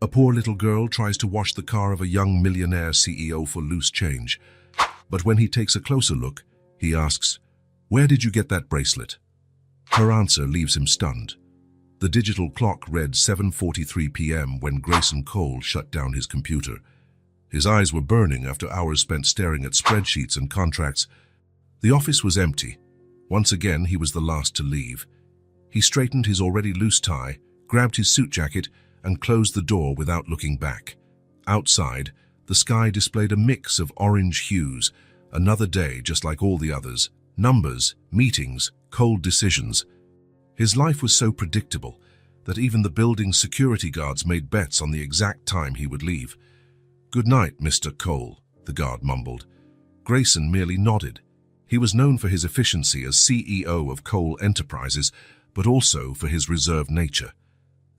A poor little girl tries to wash the car of a young millionaire CEO for loose change. But when he takes a closer look, he asks, "Where did you get that bracelet?" Her answer leaves him stunned. The digital clock read 7:43 p.m. when Grayson Cole shut down his computer. His eyes were burning after hours spent staring at spreadsheets and contracts. The office was empty. Once again, he was the last to leave. He straightened his already loose tie, grabbed his suit jacket, and closed the door without looking back. Outside, the sky displayed a mix of orange hues. Another day just like all the others. Numbers, meetings, cold decisions. His life was so predictable that even the building's security guards made bets on the exact time he would leave. "Good night, Mr. Cole," the guard mumbled. Grayson merely nodded. He was known for his efficiency as CEO of Cole Enterprises, but also for his reserved nature.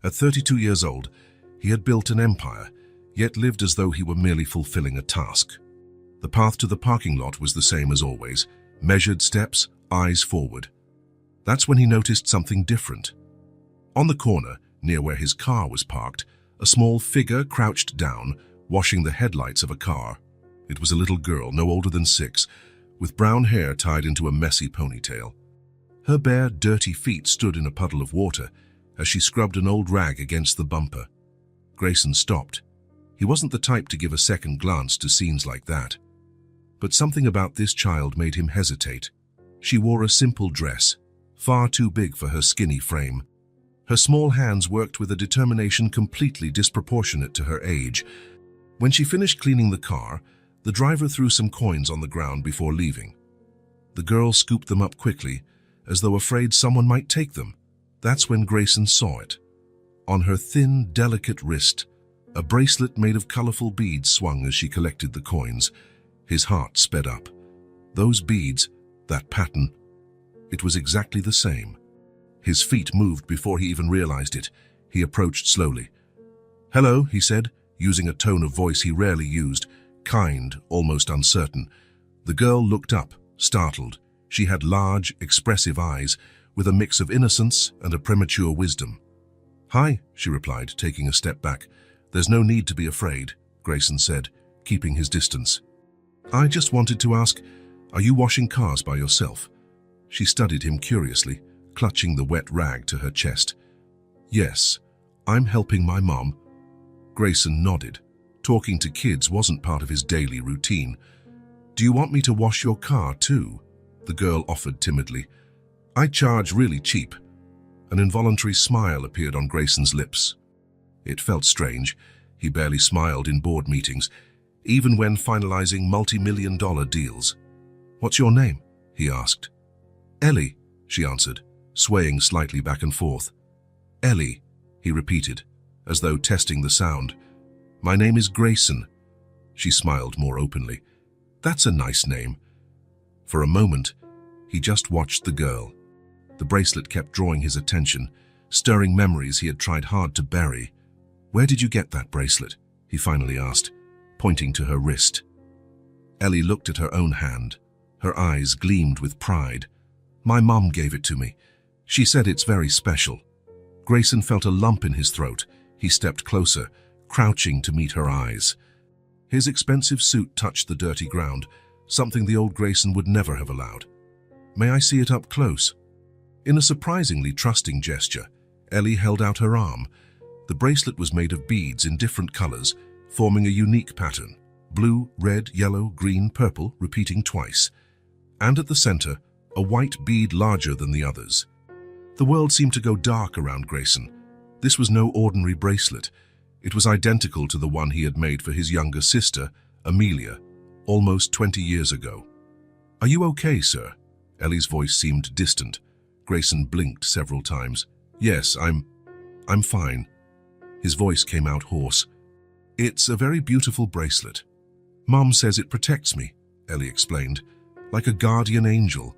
At 32 years old, he had built an empire, yet lived as though he were merely fulfilling a task. The path to the parking lot was the same as always, measured steps, eyes forward. That's when he noticed something different. On the corner, near where his car was parked, a small figure crouched down, washing the headlights of a car. It was a little girl, no older than 6, with brown hair tied into a messy ponytail. Her bare, dirty feet stood in a puddle of water as she scrubbed an old rag against the bumper. Grayson stopped. He wasn't the type to give a second glance to scenes like that. But something about this child made him hesitate. She wore a simple dress, far too big for her skinny frame. Her small hands worked with a determination completely disproportionate to her age. When she finished cleaning the car, the driver threw some coins on the ground before leaving. The girl scooped them up quickly, as though afraid someone might take them. That's when Grayson saw it. On her thin, delicate wrist, a bracelet made of colorful beads swung as she collected the coins. His heart sped up. Those beads, that pattern, it was exactly the same. His feet moved before he even realized it. He approached slowly. "Hello," he said, using a tone of voice he rarely used, kind, almost uncertain. The girl looked up, startled. She had large, expressive eyes, with a mix of innocence and a premature wisdom. "Hi," she replied, taking a step back. "There's no need to be afraid," Grayson said, keeping his distance. "I just wanted to ask, are you washing cars by yourself?" She studied him curiously, clutching the wet rag to her chest. "Yes, I'm helping my mom." Grayson nodded. Talking to kids wasn't part of his daily routine. "Do you want me to wash your car too?" the girl offered timidly. "I charge really cheap." An involuntary smile appeared on Grayson's lips. It felt strange. He barely smiled in board meetings, even when finalizing multi-million-dollar deals. "What's your name?" he asked. "Ellie," she answered, swaying slightly back and forth. "Ellie," he repeated, as though testing the sound. "My name is Grayson." She smiled more openly. "That's a nice name." For a moment, he just watched the girl. The bracelet kept drawing his attention, stirring memories he had tried hard to bury. "Where did you get that bracelet?" he finally asked, pointing to her wrist. Ellie looked at her own hand. Her eyes gleamed with pride. "My mom gave it to me. She said it's very special." Grayson felt a lump in his throat. He stepped closer, crouching to meet her eyes. His expensive suit touched the dirty ground, something the old Grayson would never have allowed. "May I see it up close?" In a surprisingly trusting gesture, Ellie held out her arm. The bracelet was made of beads in different colors, forming a unique pattern: blue, red, yellow, green, purple, repeating twice. And at the center, a white bead larger than the others. The world seemed to go dark around Grayson. This was no ordinary bracelet. It was identical to the one he had made for his younger sister, Amelia, almost 20 years ago. "Are you okay, sir?" Ellie's voice seemed distant. Grayson blinked several times. "Yes, I'm fine." His voice came out hoarse. "It's a very beautiful bracelet. Mom says it protects me," Ellie explained, "like a guardian angel."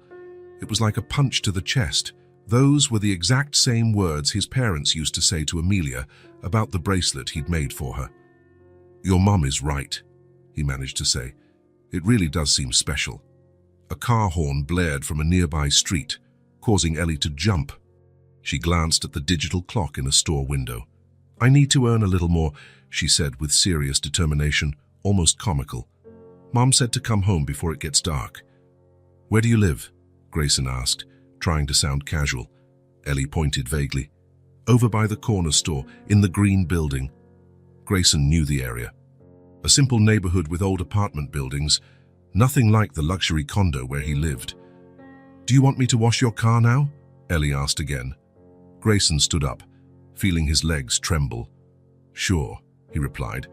It was like a punch to the chest. Those were the exact same words his parents used to say to Amelia about the bracelet he'd made for her. "Your mom is right," he managed to say. "It really does seem special." A car horn blared from a nearby street, causing Ellie to jump. She glanced at the digital clock in a store window. I need to earn a little more, she said with serious determination, almost comical. Mom said to come home before it gets dark. Where do you live? Grayson asked, trying to sound casual. Ellie pointed vaguely. Over by the corner store, in the green building. Grayson knew the area. A simple neighborhood with old apartment buildings, nothing like the luxury condo where he lived. Do you want me to wash your car now? Ellie asked again. Grayson stood up, feeling his legs tremble. Sure, he replied,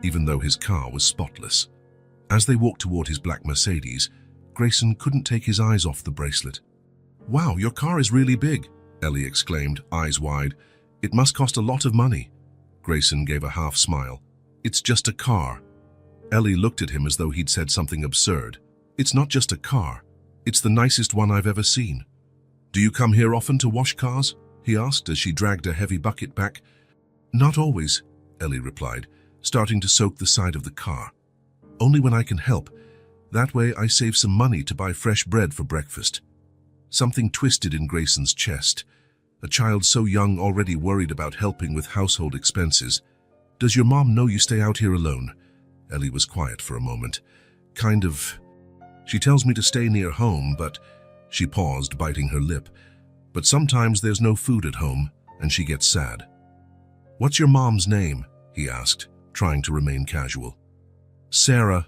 even though his car was spotless. As they walked toward his black Mercedes, Grayson couldn't take his eyes off the bracelet. Wow, your car is really big, Ellie exclaimed, eyes wide. It must cost a lot of money. Grayson gave a half smile. It's just a car. Ellie looked at him as though he'd said something absurd. It's not just a car. It's the nicest one I've ever seen. Do you come here often to wash cars? He asked as she dragged a heavy bucket back. Not always, Ellie replied, starting to soak the side of the car. Only when I can help. That way I save some money to buy fresh bread for breakfast. Something twisted in Grayson's chest. A child so young already worried about helping with household expenses. Does your mom know you stay out here alone? Ellie was quiet for a moment. Kind of. She tells me to stay near home, but... She paused, biting her lip. But sometimes there's no food at home, and she gets sad. What's your mom's name? He asked, trying to remain casual. Sarah,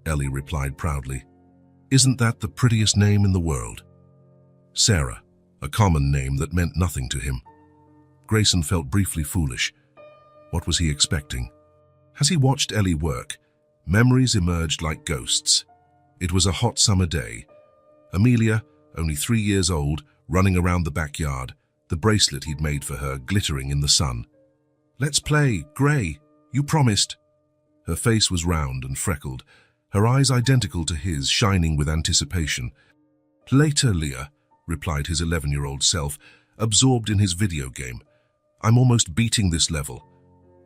Ellie replied proudly. Isn't that the prettiest name in the world? Sarah, a common name that meant nothing to him. Grayson felt briefly foolish. What was he expecting? As he watched Ellie work, memories emerged like ghosts. It was a hot summer day. Amelia, only 3 years old, running around the backyard, the bracelet he'd made for her glittering in the sun. Let's play, Gray, you promised. Her face was round and freckled, her eyes identical to his, shining with anticipation. Later, Leah, replied his 11-year-old self, absorbed in his video game. I'm almost beating this level.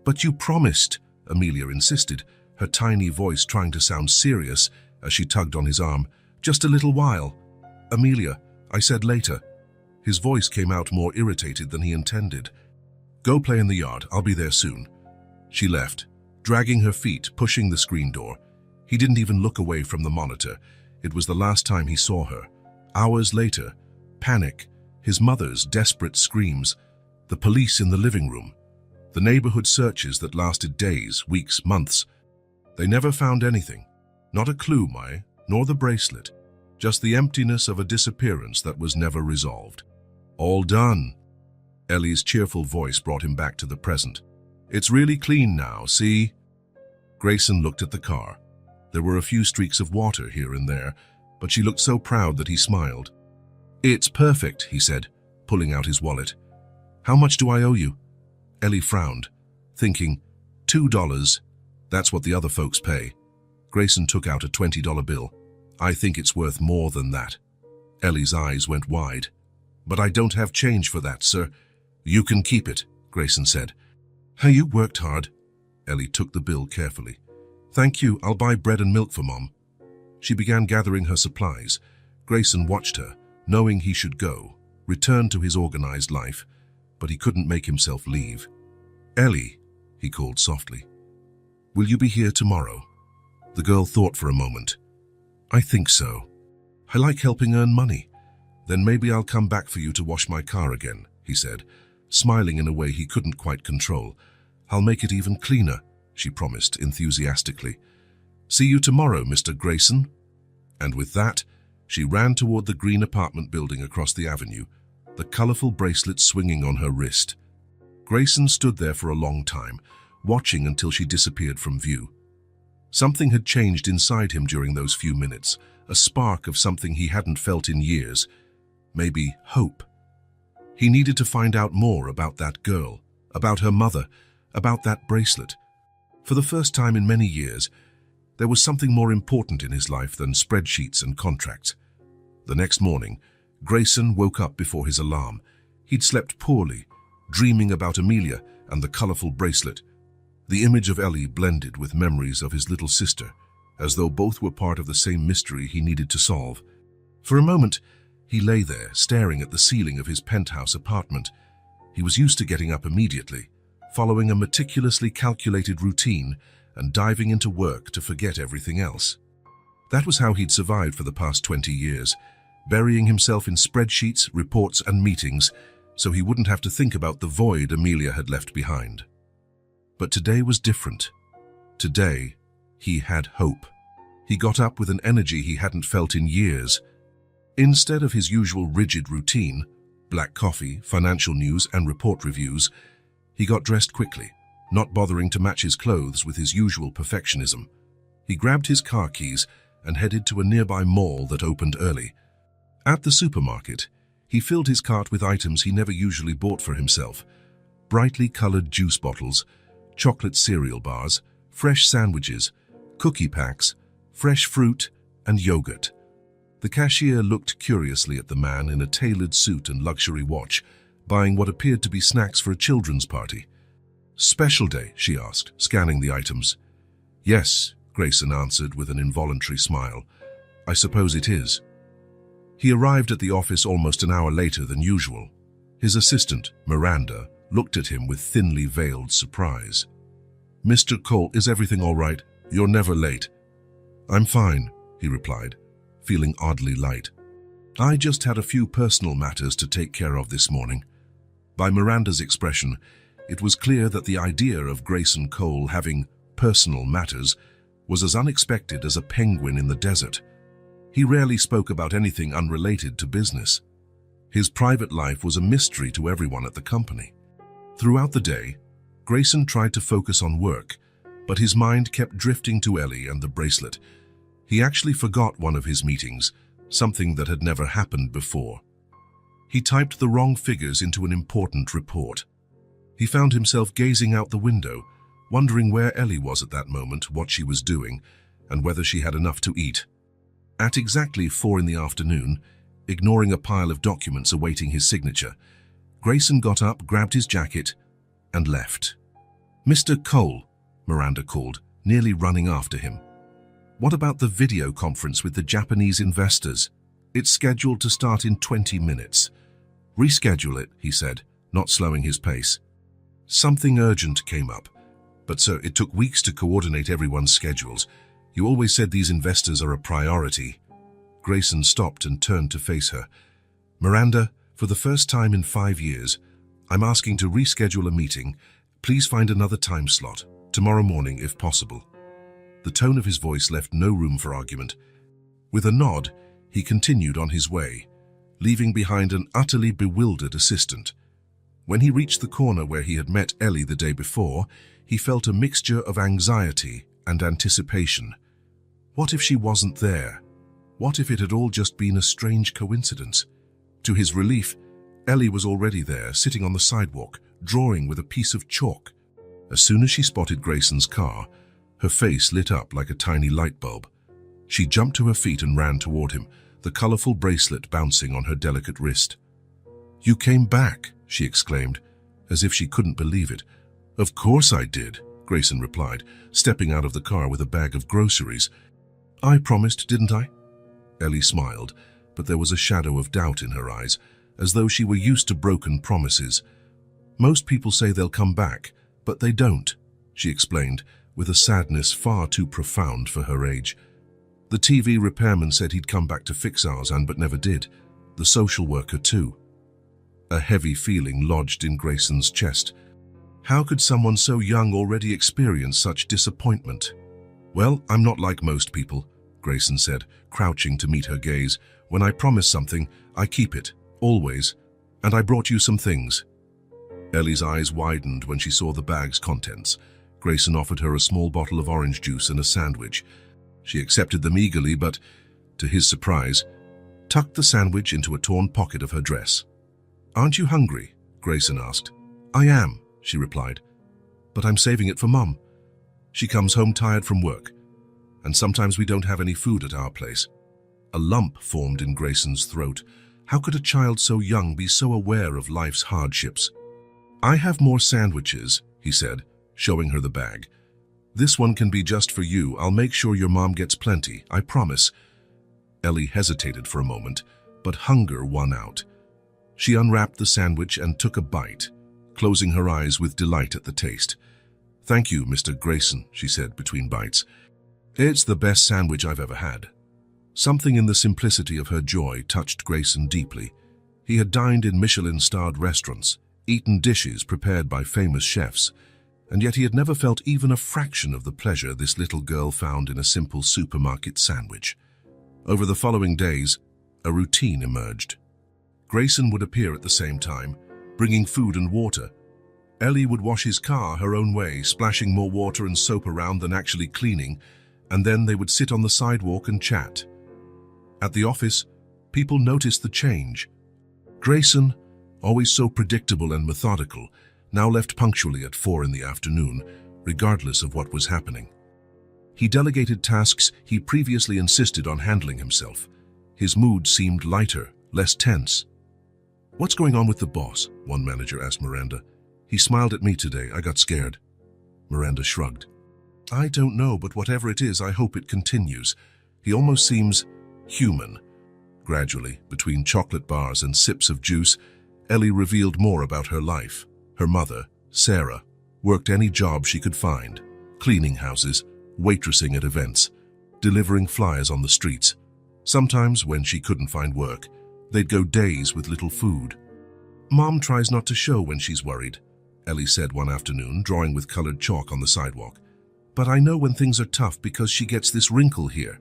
But you promised, Amelia insisted, her tiny voice trying to sound serious as she tugged on his arm. Just a little while. Amelia, I said later. His voice came out more irritated than he intended. Go play in the yard, I'll be there soon. She left, dragging her feet, pushing the screen door. He didn't even look away from the monitor. It was the last time he saw her. Hours later, panic, his mother's desperate screams, the police in the living room, the neighborhood searches that lasted days, weeks, months. They never found anything. Not a clue, nor the bracelet. Just the emptiness of a disappearance that was never resolved. All done. Ellie's cheerful voice brought him back to the present. It's really clean now, see? Grayson looked at the car. There were a few streaks of water here and there, but she looked so proud that he smiled. It's perfect, he said, pulling out his wallet. How much do I owe you? Ellie frowned, thinking, $2. That's what the other folks pay. Grayson took out a $20 bill. I think it's worth more than that. Ellie's eyes went wide. But I don't have change for that, sir. You can keep it, Grayson said. Hey, you worked hard. Ellie took the bill carefully. Thank you, I'll buy bread and milk for Mom. She began gathering her supplies. Grayson watched her, knowing he should go, return to his organized life, but he couldn't make himself leave. Ellie, he called softly. Will you be here tomorrow? The girl thought for a moment. I think so. I like helping earn money. Then maybe I'll come back for you to wash my car again, he said, smiling in a way he couldn't quite control. I'll make it even cleaner, she promised enthusiastically. See you tomorrow, Mr. Grayson. And with that, she ran toward the green apartment building across the avenue, the colorful bracelet swinging on her wrist. Grayson stood there for a long time, watching until she disappeared from view. Something had changed inside him during those few minutes, a spark of something he hadn't felt in years, maybe hope. He needed to find out more about that girl, about her mother, about that bracelet. For the first time in many years, there was something more important in his life than spreadsheets and contracts. The next morning, Grayson woke up before his alarm. He'd slept poorly, dreaming about Amelia and the colorful bracelet. The image of Ellie blended with memories of his little sister, as though both were part of the same mystery he needed to solve. For a moment, he lay there, staring at the ceiling of his penthouse apartment. He was used to getting up immediately, following a meticulously calculated routine and diving into work to forget everything else. That was how he'd survived for the past 20 years, burying himself in spreadsheets, reports, and meetings so he wouldn't have to think about the void Amelia had left behind. But today was different. Today, he had hope. He got up with an energy he hadn't felt in years. Instead of his usual rigid routine, black coffee, financial news, and report reviews, he got dressed quickly, not bothering to match his clothes with his usual perfectionism. He grabbed his car keys and headed to a nearby mall that opened early. At the supermarket, he filled his cart with items he never usually bought for himself: brightly colored juice bottles, chocolate cereal bars, fresh sandwiches, cookie packs, fresh fruit, and yogurt. The cashier looked curiously at the man in a tailored suit and luxury watch, buying what appeared to be snacks for a children's party. "Special day?" she asked, scanning the items. "Yes," Grayson answered with an involuntary smile. "I suppose it is." He arrived at the office almost an hour later than usual. His assistant, Miranda, looked at him with thinly veiled surprise. "Mr. Cole, is everything all right? You're never late." "I'm fine," he replied, feeling oddly light. "I just had a few personal matters to take care of this morning." By Miranda's expression, it was clear that the idea of Grayson Cole having personal matters was as unexpected as a penguin in the desert. He rarely spoke about anything unrelated to business. His private life was a mystery to everyone at the company. Throughout the day, Grayson tried to focus on work, but his mind kept drifting to Ellie and the bracelet. He actually forgot one of his meetings, something that had never happened before. He typed the wrong figures into an important report. He found himself gazing out the window, wondering where Ellie was at that moment, what she was doing, and whether she had enough to eat. At exactly 4 in the afternoon, ignoring a pile of documents awaiting his signature, Grayson got up, grabbed his jacket, and left. "Mr. Cole," Miranda called, nearly running after him. "What about the video conference with the Japanese investors? It's scheduled to start in 20 minutes. "Reschedule it," he said, not slowing his pace. "Something urgent came up. But sir, it took weeks to coordinate everyone's schedules. You always said these investors are a priority." Grayson stopped and turned to face her. "Miranda, for the first time in 5 years, I'm asking to reschedule a meeting. Please find another time slot, tomorrow morning if possible." The tone of his voice left no room for argument. With a nod, he continued on his way, leaving behind an utterly bewildered assistant. When he reached the corner where he had met Ellie the day before, he felt a mixture of anxiety and anticipation. What if she wasn't there? What if it had all just been a strange coincidence? To his relief, Ellie was already there, sitting on the sidewalk, drawing with a piece of chalk. As soon as she spotted Grayson's car, her face lit up like a tiny light bulb. She jumped to her feet and ran toward him, the colorful bracelet bouncing on her delicate wrist. "You came back," she exclaimed, as if she couldn't believe it. "Of course I did," Grayson replied, stepping out of the car with a bag of groceries. "I promised, didn't I?" Ellie smiled, but there was a shadow of doubt in her eyes, as though she were used to broken promises. "Most people say they'll come back, but they don't," she explained, with a sadness far too profound for her age. "The TV repairman said he'd come back to fix ours, but never did. The social worker too." A heavy feeling lodged in Grayson's chest. How could someone so young already experience such disappointment? "Well, I'm not like most people," Grayson said, crouching to meet her gaze. "When I promise something, I keep it, always. And I brought you some things." Ellie's eyes widened when she saw the bag's contents. Grayson offered her a small bottle of orange juice and a sandwich. She accepted them eagerly, but, to his surprise, tucked the sandwich into a torn pocket of her dress. "Aren't you hungry?" Grayson asked. "I am," she replied, "but I'm saving it for Mum. She comes home tired from work, and sometimes we don't have any food at our place." A lump formed in Grayson's throat. How could a child so young be so aware of life's hardships? "I have more sandwiches," he said, showing her the bag. "This one can be just for you. I'll make sure your mom gets plenty, I promise." Ellie hesitated for a moment, but hunger won out. She unwrapped the sandwich and took a bite, closing her eyes with delight at the taste. "Thank you, Mr. Grayson," she said between bites. "It's the best sandwich I've ever had." Something in the simplicity of her joy touched Grayson deeply. He had dined in Michelin-starred restaurants, eaten dishes prepared by famous chefs, and yet he had never felt even a fraction of the pleasure this little girl found in a simple supermarket sandwich. Over the following days, a routine emerged. Grayson would appear at the same time, bringing food and water. Ellie would wash his car her own way, splashing more water and soap around than actually cleaning, and then they would sit on the sidewalk and chat. At the office, people noticed the change. Grayson, always so predictable and methodical, now left punctually at 4 in the afternoon, regardless of what was happening. He delegated tasks he previously insisted on handling himself. His mood seemed lighter, less tense. "What's going on with the boss?" one manager asked Miranda. "He smiled at me today. I got scared." Miranda shrugged. "I don't know, but whatever it is, I hope it continues. He almost seems human." Gradually, between chocolate bars and sips of juice, Ellie revealed more about her life. Her mother, Sarah, worked any job she could find: cleaning houses, waitressing at events, delivering flyers on the streets. Sometimes, when she couldn't find work, they'd go days with little food. "Mom tries not to show when she's worried," Ellie said one afternoon, drawing with colored chalk on the sidewalk. "But I know when things are tough because she gets this wrinkle here."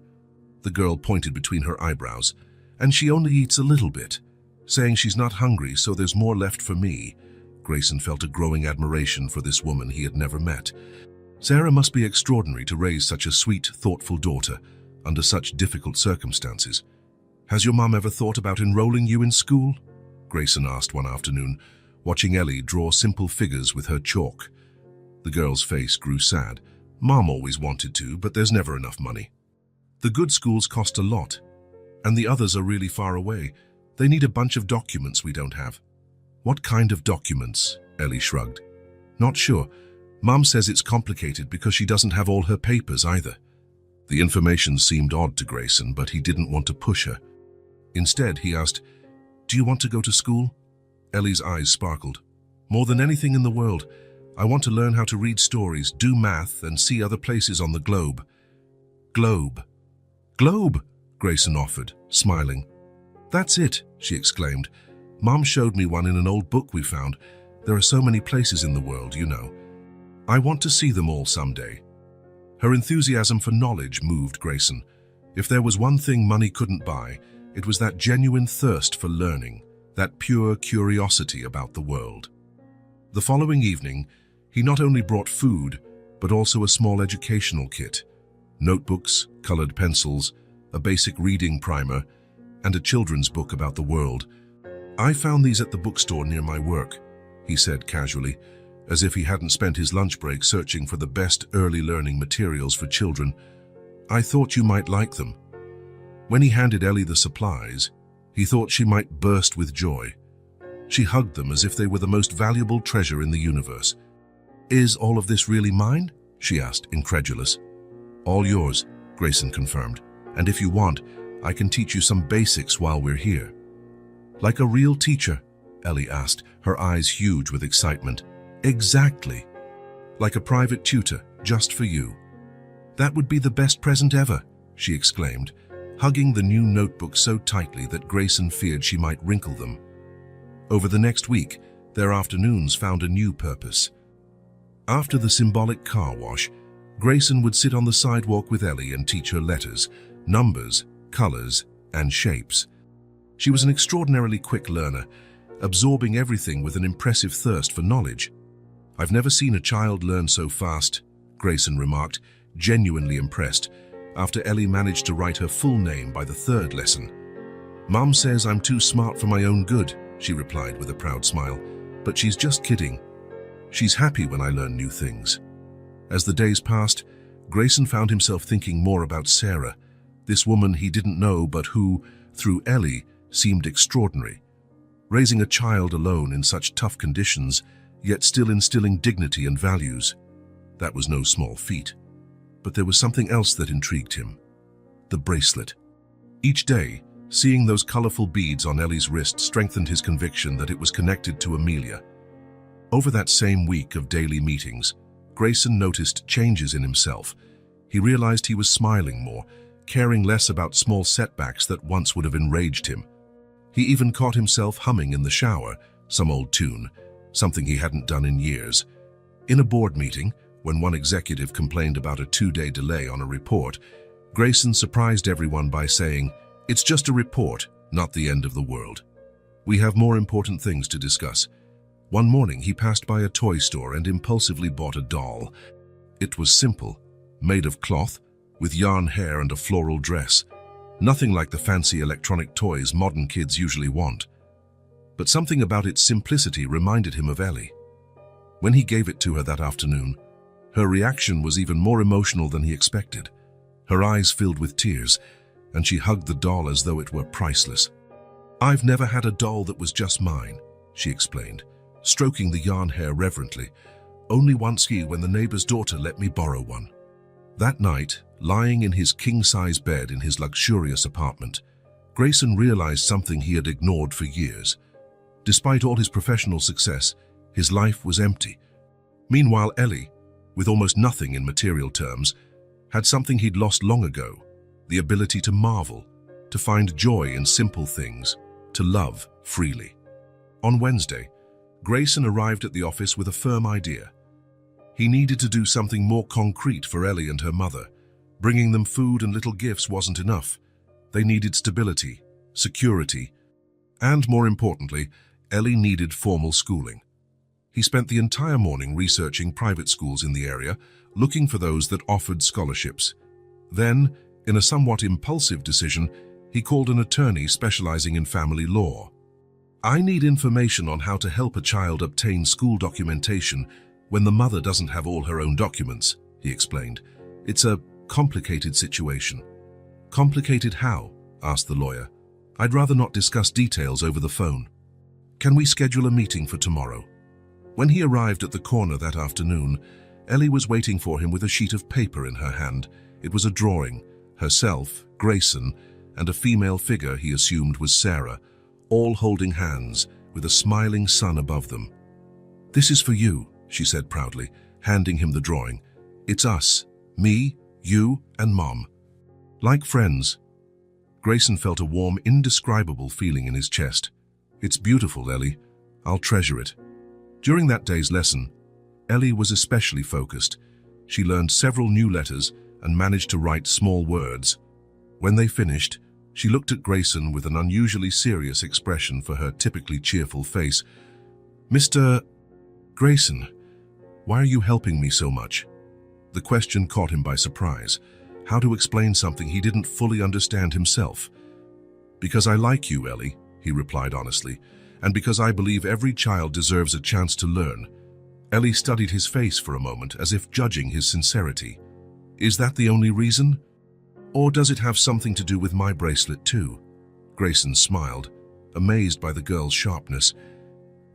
The girl pointed between her eyebrows. "And she only eats a little bit, saying she's not hungry, so there's more left for me." Grayson felt a growing admiration for this woman he had never met. Sarah must be extraordinary to raise such a sweet, thoughtful daughter under such difficult circumstances. "Has your mom ever thought about enrolling you in school?" Grayson asked one afternoon, watching Ellie draw simple figures with her chalk. The girl's face grew sad. "Mom always wanted to, but there's never enough money. The good schools cost a lot, and the others are really far away. They need a bunch of documents we don't have." "What kind of documents?" Ellie shrugged. "Not sure. Mom says it's complicated because she doesn't have all her papers either." The information seemed odd to Grayson, but he didn't want to push her. Instead, he asked, "Do you want to go to school?" Ellie's eyes sparkled. "More than anything in the world, I want to learn how to read stories, do math, and see other places on the globe." "Globe." "Globe," Grayson offered, smiling. "That's it," she exclaimed. "Mom showed me one in an old book we found. There are so many places in the world, you know. I want to see them all someday." Her enthusiasm for knowledge moved Grayson. If there was one thing money couldn't buy, it was that genuine thirst for learning, that pure curiosity about the world. The following evening, he not only brought food, but also a small educational kit: notebooks, colored pencils, a basic reading primer, and a children's book about the world. "I found these at the bookstore near my work," he said casually, as if he hadn't spent his lunch break searching for the best early learning materials for children. "I thought you might like them." When he handed Ellie the supplies, he thought she might burst with joy. She hugged them as if they were the most valuable treasure in the universe. "Is all of this really mine?" she asked, incredulous. "All yours," Grayson confirmed. "And if you want, I can teach you some basics while we're here." "Like a real teacher?" Ellie asked, her eyes huge with excitement. "Exactly. Like a private tutor, just for you." "That would be the best present ever," she exclaimed, hugging the new notebook so tightly that Grayson feared she might wrinkle them. Over the next week, their afternoons found a new purpose. After the symbolic car wash, Grayson would sit on the sidewalk with Ellie and teach her letters, numbers, colors, and shapes. She was an extraordinarily quick learner, absorbing everything with an impressive thirst for knowledge. "I've never seen a child learn so fast," Grayson remarked, genuinely impressed, after Ellie managed to write her full name by the third lesson. "Mom says I'm too smart for my own good," she replied with a proud smile, "but she's just kidding. She's happy when I learn new things." As the days passed, Grayson found himself thinking more about Sarah, this woman he didn't know but who, through Ellie, seemed extraordinary. Raising a child alone in such tough conditions, yet still instilling dignity and values. That was no small feat. But there was something else that intrigued him: the bracelet. Each day, seeing those colorful beads on Ellie's wrist strengthened his conviction that it was connected to Amelia. Over that same week of daily meetings, Grayson noticed changes in himself. He realized he was smiling more, caring less about small setbacks that once would have enraged him. He even caught himself humming in the shower, some old tune, something he hadn't done in years. In a board meeting, when one executive complained about a 2-day delay on a report, Grayson surprised everyone by saying, "It's just a report, not the end of the world. We have more important things to discuss." One morning, he passed by a toy store and impulsively bought a doll. It was simple, made of cloth, with yarn hair and a floral dress. Nothing like the fancy electronic toys modern kids usually want. But something about its simplicity reminded him of Ellie. When he gave it to her that afternoon, her reaction was even more emotional than he expected. Her eyes filled with tears, and she hugged the doll as though it were priceless. "I've never had a doll that was just mine," she explained, stroking the yarn hair reverently. "Only once when the neighbor's daughter let me borrow one." That night, lying in his king-size bed in his luxurious apartment, Grayson realized something he had ignored for years. Despite all his professional success, his life was empty. Meanwhile, Ellie, with almost nothing in material terms, had something he'd lost long ago: the ability to marvel, to find joy in simple things, to love freely. On Wednesday, Grayson arrived at the office with a firm idea. He needed to do something more concrete for Ellie and her mother. Bringing them food and little gifts wasn't enough. They needed stability, security, and more importantly, Ellie needed formal schooling. He spent the entire morning researching private schools in the area, looking for those that offered scholarships. Then, in a somewhat impulsive decision, he called an attorney specializing in family law. "I need information on how to help a child obtain school documentation when the mother doesn't have all her own documents," he explained. "It's a complicated situation." "Complicated how?" asked the lawyer. "I'd rather not discuss details over the phone. Can we schedule a meeting for tomorrow?" When he arrived at the corner that afternoon, Ellie was waiting for him with a sheet of paper in her hand. It was a drawing, herself, Grayson, and a female figure he assumed was Sarah, all holding hands, with a smiling sun above them. "This is for you," she said proudly, handing him the drawing. "It's us, me, you, and Mom. Like friends." Grayson felt a warm, indescribable feeling in his chest. "It's beautiful, Ellie. I'll treasure it." During that day's lesson, Ellie was especially focused. She learned several new letters and managed to write small words. When they finished, she looked at Grayson with an unusually serious expression for her typically cheerful face. "Mr. Grayson, why are you helping me so much?" The question caught him by surprise. How to explain something he didn't fully understand himself? "Because I like you, Ellie," he replied honestly, "and because I believe every child deserves a chance to learn." Ellie studied his face for a moment, as if judging his sincerity. "Is that the only reason? Or does it have something to do with my bracelet too?" Grayson smiled, amazed by the girl's sharpness.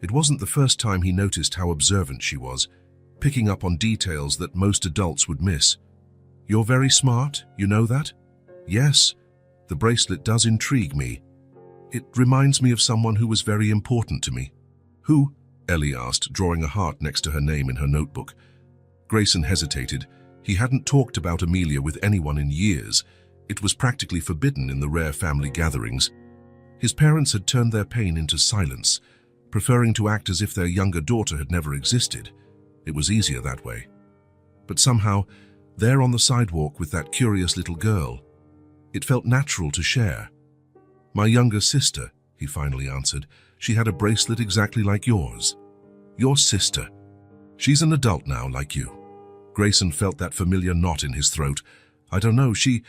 It wasn't the first time he noticed how observant she was, picking up on details that most adults would miss. "You're very smart, you know that?" "Yes, the bracelet does intrigue me. It reminds me of someone who was very important to me." "Who?" Ellie asked, drawing a heart next to her name in her notebook. Grayson hesitated. He hadn't talked about Amelia with anyone in years. It was practically forbidden in the rare family gatherings. His parents had turned their pain into silence, preferring to act as if their younger daughter had never existed. It was easier that way. But somehow, there on the sidewalk with that curious little girl, it felt natural to share. "My younger sister," he finally answered. "She had a bracelet exactly like yours." "Your sister? She's an adult now, like you." Grayson felt that familiar knot in his throat. "I don't know, she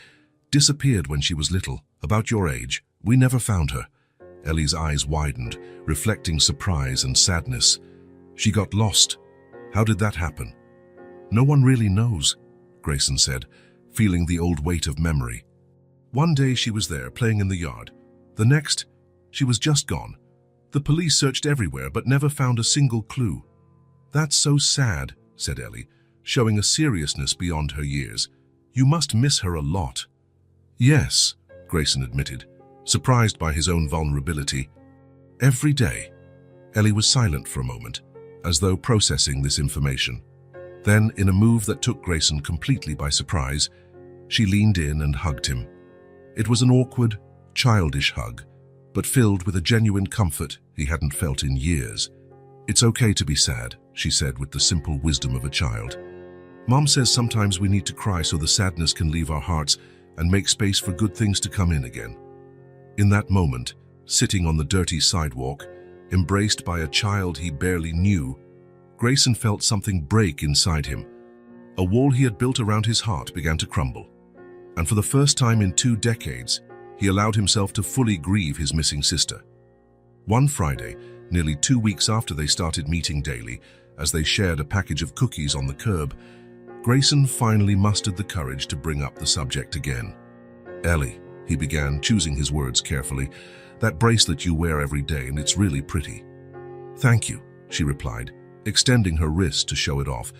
disappeared when she was little, about your age. We never found her." Ellie's eyes widened, reflecting surprise and sadness. "She got lost. How did that happen?" "No one really knows," Grayson said, feeling the old weight of memory. "One day she was there, playing in the yard. The next, she was just gone. The police searched everywhere but never found a single clue." "That's so sad," said Ellie, showing a seriousness beyond her years. "You must miss her a lot." "Yes," Grayson admitted, surprised by his own vulnerability. "Every day." Ellie was silent for a moment, as though processing this information. Then, in a move that took Grayson completely by surprise, she leaned in and hugged him. It was an awkward, childish hug, but filled with a genuine comfort he hadn't felt in years. "It's okay to be sad," she said with the simple wisdom of a child. "Mom says sometimes we need to cry so the sadness can leave our hearts and make space for good things to come in again." In that moment, sitting on the dirty sidewalk, embraced by a child he barely knew, Grayson felt something break inside him. A wall he had built around his heart began to crumble. And for the first time in 2 decades, he allowed himself to fully grieve his missing sister. One Friday, nearly 2 weeks after they started meeting daily, as they shared a package of cookies on the curb, Grayson finally mustered the courage to bring up the subject again. "Ellie," he began, choosing his words carefully, "that bracelet you wear every day, and it's really pretty." "Thank you," she replied, extending her wrist to show it off.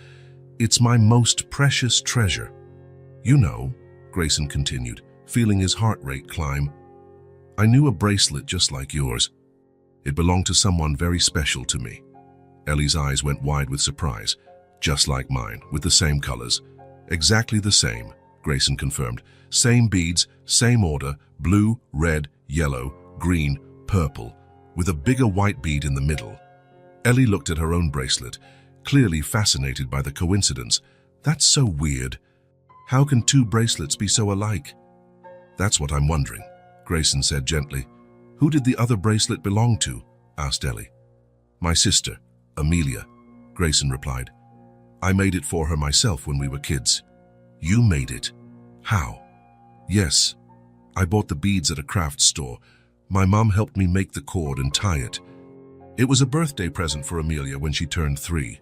"It's my most precious treasure." "You know," Grayson continued, feeling his heart rate climb, "I knew a bracelet just like yours. It belonged to someone very special to me." Ellie's eyes went wide with surprise. "Just like mine, with the same colors." "Exactly the same," Grayson confirmed. "Same beads, same order, blue, red, yellow, green, purple, with a bigger white bead in the middle." Ellie looked at her own bracelet, clearly fascinated by the coincidence. "That's so weird. How can 2 bracelets be so alike?" "That's what I'm wondering," Grayson said gently. "Who did the other bracelet belong to?" asked Ellie. "My sister, Amelia," Grayson replied. "I made it for her myself when we were kids." "You made it? How?" "Yes. I bought the beads at a craft store. My mom helped me make the cord and tie it. It was a birthday present for Amelia when she turned 3.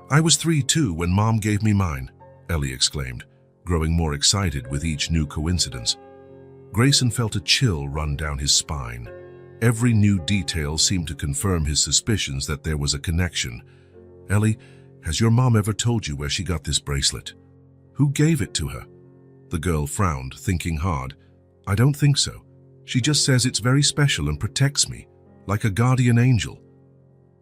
I was 3 too when Mom gave me mine," Ellie exclaimed, growing more excited with each new coincidence. Grayson felt a chill run down his spine. Every new detail seemed to confirm his suspicions that there was a connection. "Ellie, has your mom ever told you where she got this bracelet? Who gave it to her?" The girl frowned, thinking hard. "I don't think so. She just says it's very special and protects me, like a guardian angel."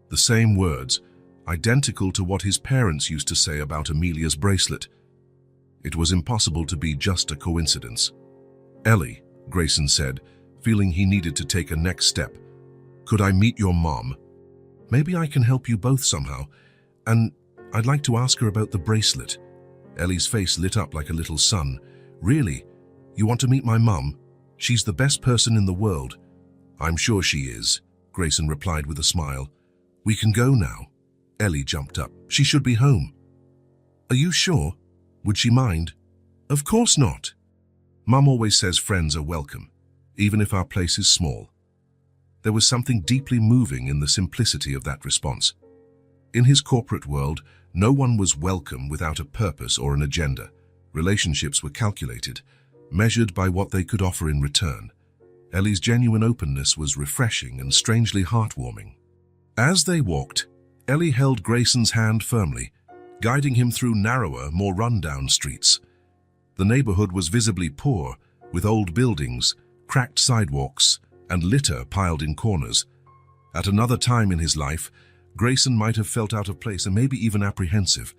The same words, identical to what his parents used to say about Amelia's bracelet. It was impossible to be just a coincidence. "Ellie," Grayson said, feeling he needed to take a next step, "could I meet your mom? Maybe I can help you both somehow. And I'd like to ask her about the bracelet." Ellie's face lit up like a little sun. "Really? You want to meet my mom? She's the best person in the world." "I'm sure she is," Grayson replied with a smile. "We can go now." Ellie jumped up. "She should be home." "Are you sure? Would she mind?" "Of course not. Mom always says friends are welcome, even if our place is small." There was something deeply moving in the simplicity of that response. In his corporate world, no one was welcome without a purpose or an agenda. Relationships were calculated, measured by what they could offer in return. Ellie's genuine openness was refreshing and strangely heartwarming. As they walked, Ellie held Grayson's hand firmly, guiding him through narrower, more run-down streets. The neighborhood was visibly poor, with old buildings, cracked sidewalks, and litter piled in corners. At another time in his life, Grayson might have felt out of place and maybe even apprehensive.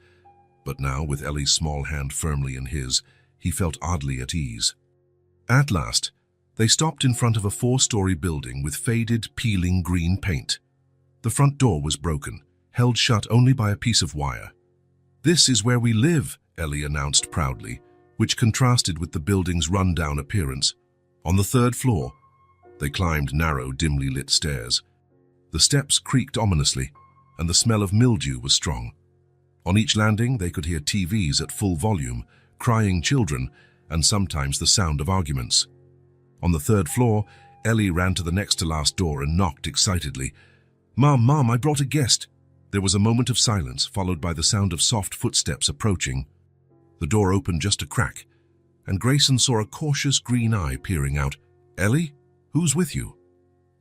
But now, with Ellie's small hand firmly in his, he felt oddly at ease. At last, they stopped in front of a 4-story building with faded, peeling green paint. The front door was broken, held shut only by a piece of wire. "This is where we live," Ellie announced proudly, which contrasted with the building's run-down appearance. On the 3rd floor, they climbed narrow, dimly lit stairs. The steps creaked ominously, and the smell of mildew was strong. On each landing, they could hear TVs at full volume, crying children, and sometimes the sound of arguments. On the 3rd floor, Ellie ran to the next-to-last door and knocked excitedly. Mom, I brought a guest." There was a moment of silence, followed by the sound of soft footsteps approaching. The door opened just a crack, and Grayson saw a cautious green eye peering out. "Ellie? Who's with you?"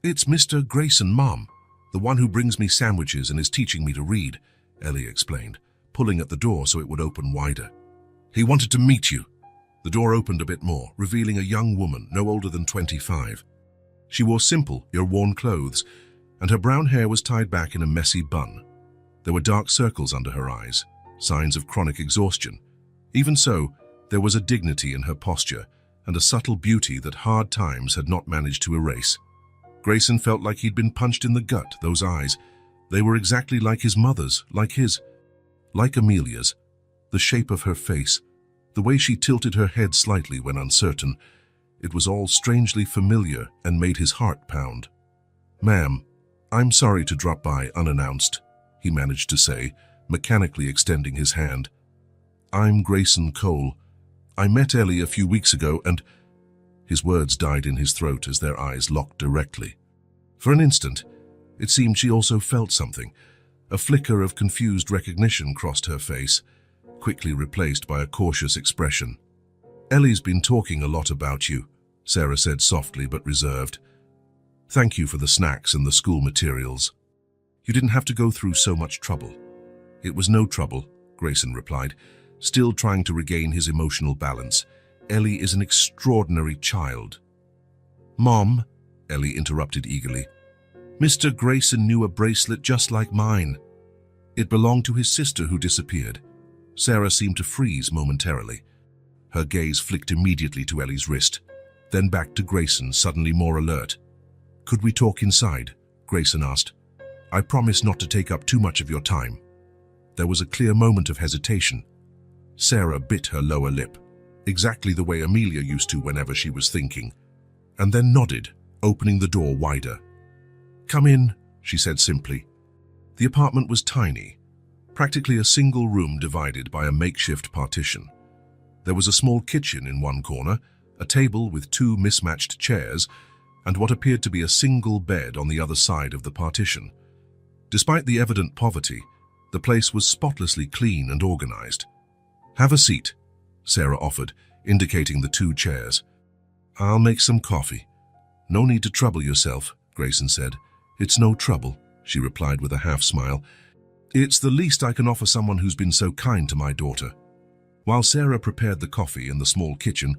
"It's Mr. Grayson, Mom, the one who brings me sandwiches and is teaching me to read," Ellie explained, pulling at the door so it would open wider. "He wanted to meet you." The door opened a bit more, revealing a young woman no older than 25. She wore simple, year-worn clothes, and her brown hair was tied back in a messy bun. There were dark circles under her eyes, signs of chronic exhaustion. Even so, there was a dignity in her posture and a subtle beauty that hard times had not managed to erase. Grayson felt like he'd been punched in the gut. Those eyes, they were exactly like his mother's, like his, like Amelia's. The shape of her face, the way she tilted her head slightly when uncertain, it was all strangely familiar and made his heart pound. "Ma'am, I'm sorry to drop by unannounced," he managed to say, mechanically extending his hand. "I'm Grayson Cole. I met Ellie a few weeks ago and—" His words died in his throat as their eyes locked directly. For an instant, it seemed she also felt something. A flicker of confused recognition crossed her face, quickly replaced by a cautious expression. "Ellie's been talking a lot about you," Sarah said softly but reserved. "Thank you for the snacks and the school materials. You didn't have to go through so much trouble." "It was no trouble," Grayson replied, still trying to regain his emotional balance. "Ellie is an extraordinary child." "Mom," Ellie interrupted eagerly, "Mr. Grayson knew a bracelet just like mine. It belonged to his sister who disappeared." Sarah seemed to freeze momentarily. Her gaze flicked immediately to Ellie's wrist, then back to Grayson, suddenly more alert. "Could we talk inside?" Grayson asked. "I promise not to take up too much of your time." There was a clear moment of hesitation. Sarah bit her lower lip, exactly the way Amelia used to whenever she was thinking, and then nodded, opening the door wider. "Come in," she said simply. The apartment was tiny, practically a single room divided by a makeshift partition. There was a small kitchen in one corner, a table with two mismatched chairs, and what appeared to be a single bed on the other side of the partition. Despite the evident poverty, the place was spotlessly clean and organized. "Have a seat," Sarah offered, indicating the two chairs. "I'll make some coffee." "No need to trouble yourself," Grayson said. "It's no trouble," she replied with a half-smile. "It's the least I can offer someone who's been so kind to my daughter." While Sarah prepared the coffee in the small kitchen,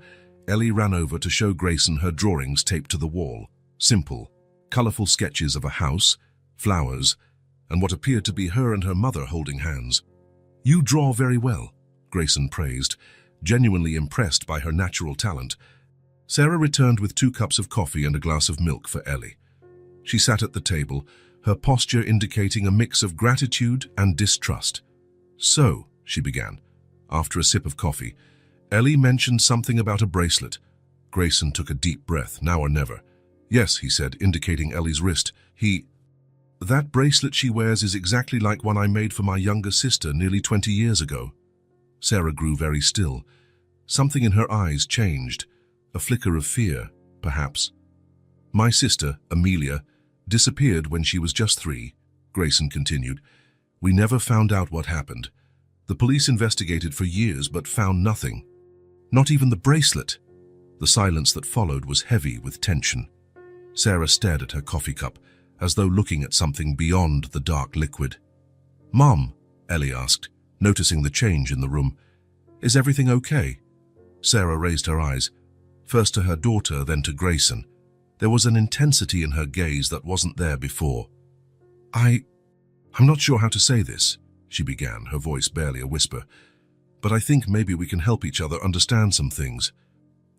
Ellie ran over to show Grayson her drawings taped to the wall. Simple, colorful sketches of a house, flowers, and what appeared to be her and her mother holding hands. "You draw very well," Grayson praised, genuinely impressed by her natural talent. Sarah returned with 2 cups of coffee and a glass of milk for Ellie. She sat at the table, her posture indicating a mix of gratitude and distrust. "So," she began, after a sip of coffee, "Ellie mentioned something about a bracelet." Grayson took a deep breath, now or never. "Yes," he said, indicating Ellie's wrist. That bracelet she wears is exactly like one I made for my younger sister nearly 20 years ago." Sarah grew very still. Something in her eyes changed, a flicker of fear, perhaps. "My sister, Amelia, disappeared when she was just 3, Grayson continued. "We never found out what happened. The police investigated for years but found nothing. Not even the bracelet." The silence that followed was heavy with tension. Sarah stared at her coffee cup, as though looking at something beyond the dark liquid. "Mom," Ellie asked, noticing the change in the room, "is everything okay?" Sarah raised her eyes, first to her daughter, then to Grayson. There was an intensity in her gaze that wasn't there before. I'm not sure how to say this," she began, her voice barely a whisper, "but I think maybe we can help each other understand some things."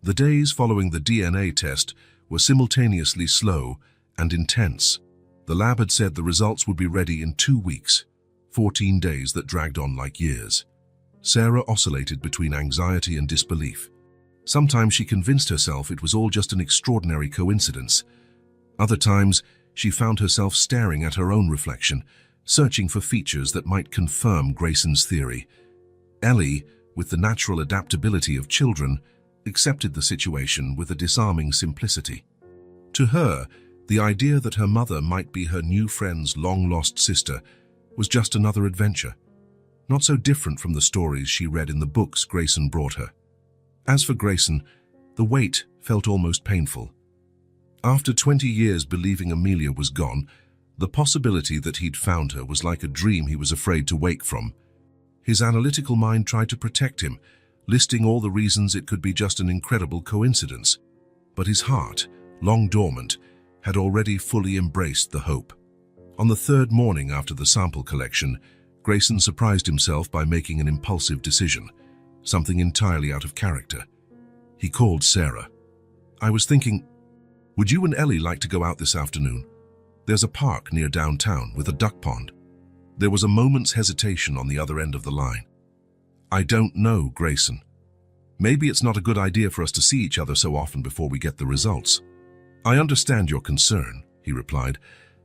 The days following the DNA test were simultaneously slow and intense. The lab had said the results would be ready in 2 weeks, 14 days that dragged on like years. Sarah oscillated between anxiety and disbelief. Sometimes she convinced herself it was all just an extraordinary coincidence. Other times, she found herself staring at her own reflection, searching for features that might confirm Grayson's theory. Ellie, with the natural adaptability of children, accepted the situation with a disarming simplicity. To her, the idea that her mother might be her new friend's long-lost sister was just another adventure, not so different from the stories she read in the books Grayson brought her. As for Grayson, the weight felt almost painful. After 20 years believing Amelia was gone, the possibility that he'd found her was like a dream he was afraid to wake from. His analytical mind tried to protect him, listing all the reasons it could be just an incredible coincidence. But his heart, long dormant, had already fully embraced the hope. On the third morning after the sample collection, Grayson surprised himself by making an impulsive decision, something entirely out of character. He called Sarah. "I was thinking, would you and Ellie like to go out this afternoon? There's a park near downtown with a duck pond." There was a moment's hesitation on the other end of the line. "I don't know, Grayson. Maybe it's not a good idea for us to see each other so often before we get the results." "I understand your concern," he replied,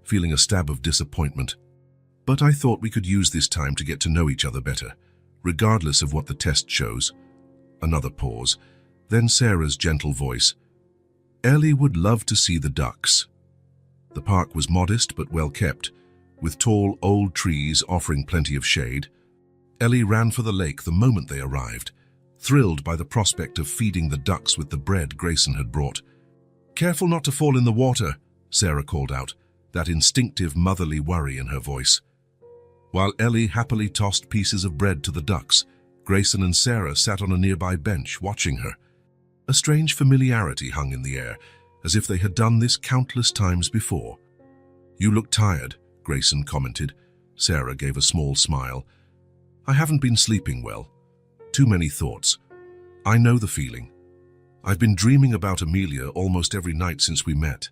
feeling a stab of disappointment. "But I thought we could use this time to get to know each other better, regardless of what the test shows." Another pause, then Sarah's gentle voice. "Ellie would love to see the ducks." The park was modest but well kept, with tall old trees offering plenty of shade. Ellie ran for the lake the moment they arrived, thrilled by the prospect of feeding the ducks with the bread Grayson had brought. "Careful not to fall in the water," Sarah called out, that instinctive motherly worry in her voice. While Ellie happily tossed pieces of bread to the ducks, Grayson and Sarah sat on a nearby bench watching her. A strange familiarity hung in the air, as if they had done this countless times before. "You look tired," Grayson commented. Sarah gave a small smile. "I haven't been sleeping well. Too many thoughts. I know the feeling. I've been dreaming about Amelia almost every night since we met."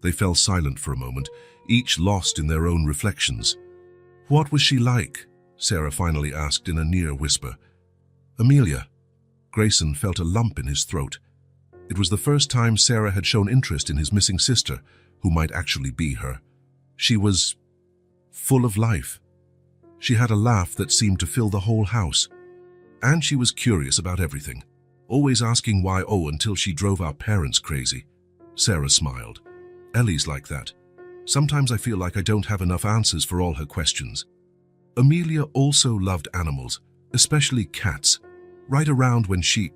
They fell silent for a moment, each lost in their own reflections. "What was she like?" Sarah finally asked in a near whisper. "Amelia." Grayson felt a lump in his throat. It was the first time Sarah had shown interest in his missing sister, who might actually be her. She was full of life. She had a laugh that seemed to fill the whole house. And she was curious about everything, always asking why until she drove our parents crazy. Sarah smiled. "Ellie's like that. Sometimes I feel like I don't have enough answers for all her questions." Amelia also loved animals, especially cats. Right around when she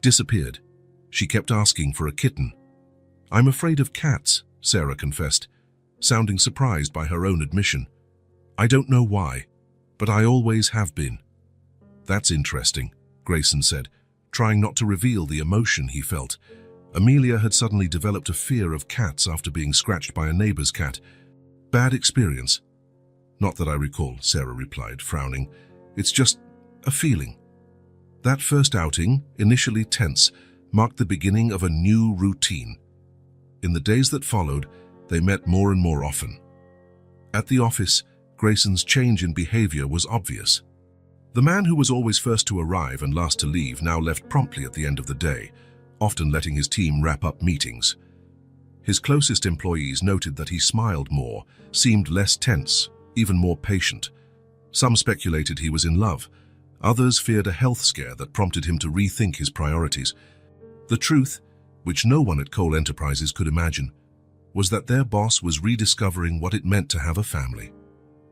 disappeared, she kept asking for a kitten. "I'm afraid of cats," Sarah confessed, sounding surprised by her own admission. "I don't know why, but I always have been." "That's interesting," Grayson said, trying not to reveal the emotion he felt. Amelia had suddenly developed a fear of cats after being scratched by a neighbor's cat. "Bad experience?" "Not that I recall," Sarah replied, frowning. "It's just a feeling." That first outing, initially tense, marked the beginning of a new routine. In the days that followed, they met more and more often. At the office, Grayson's change in behavior was obvious. The man who was always first to arrive and last to leave now left promptly at the end of the day, often letting his team wrap up meetings. His closest employees noted that he smiled more, seemed less tense, even more patient. Some speculated he was in love. Others feared a health scare that prompted him to rethink his priorities. The truth, which no one at Cole Enterprises could imagine, was that their boss was rediscovering what it meant to have a family.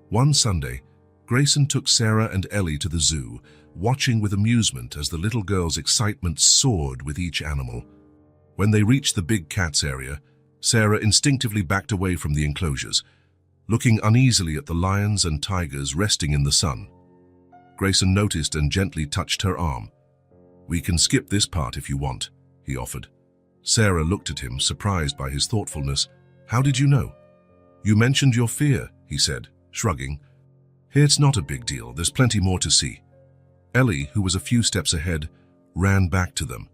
One Sunday, Grayson took Sarah and Ellie to the zoo, watching with amusement as the little girl's excitement soared with each animal. When they reached the big cats area, Sarah instinctively backed away from the enclosures, looking uneasily at the lions and tigers resting in the sun. Grayson noticed and gently touched her arm. "We can skip this part if you want," he offered. Sarah looked at him, surprised by his thoughtfulness. "How did you know?" "You mentioned your fear," he said, shrugging. "It's not a big deal. There's plenty more to see." Ellie, who was a few steps ahead, ran back to them.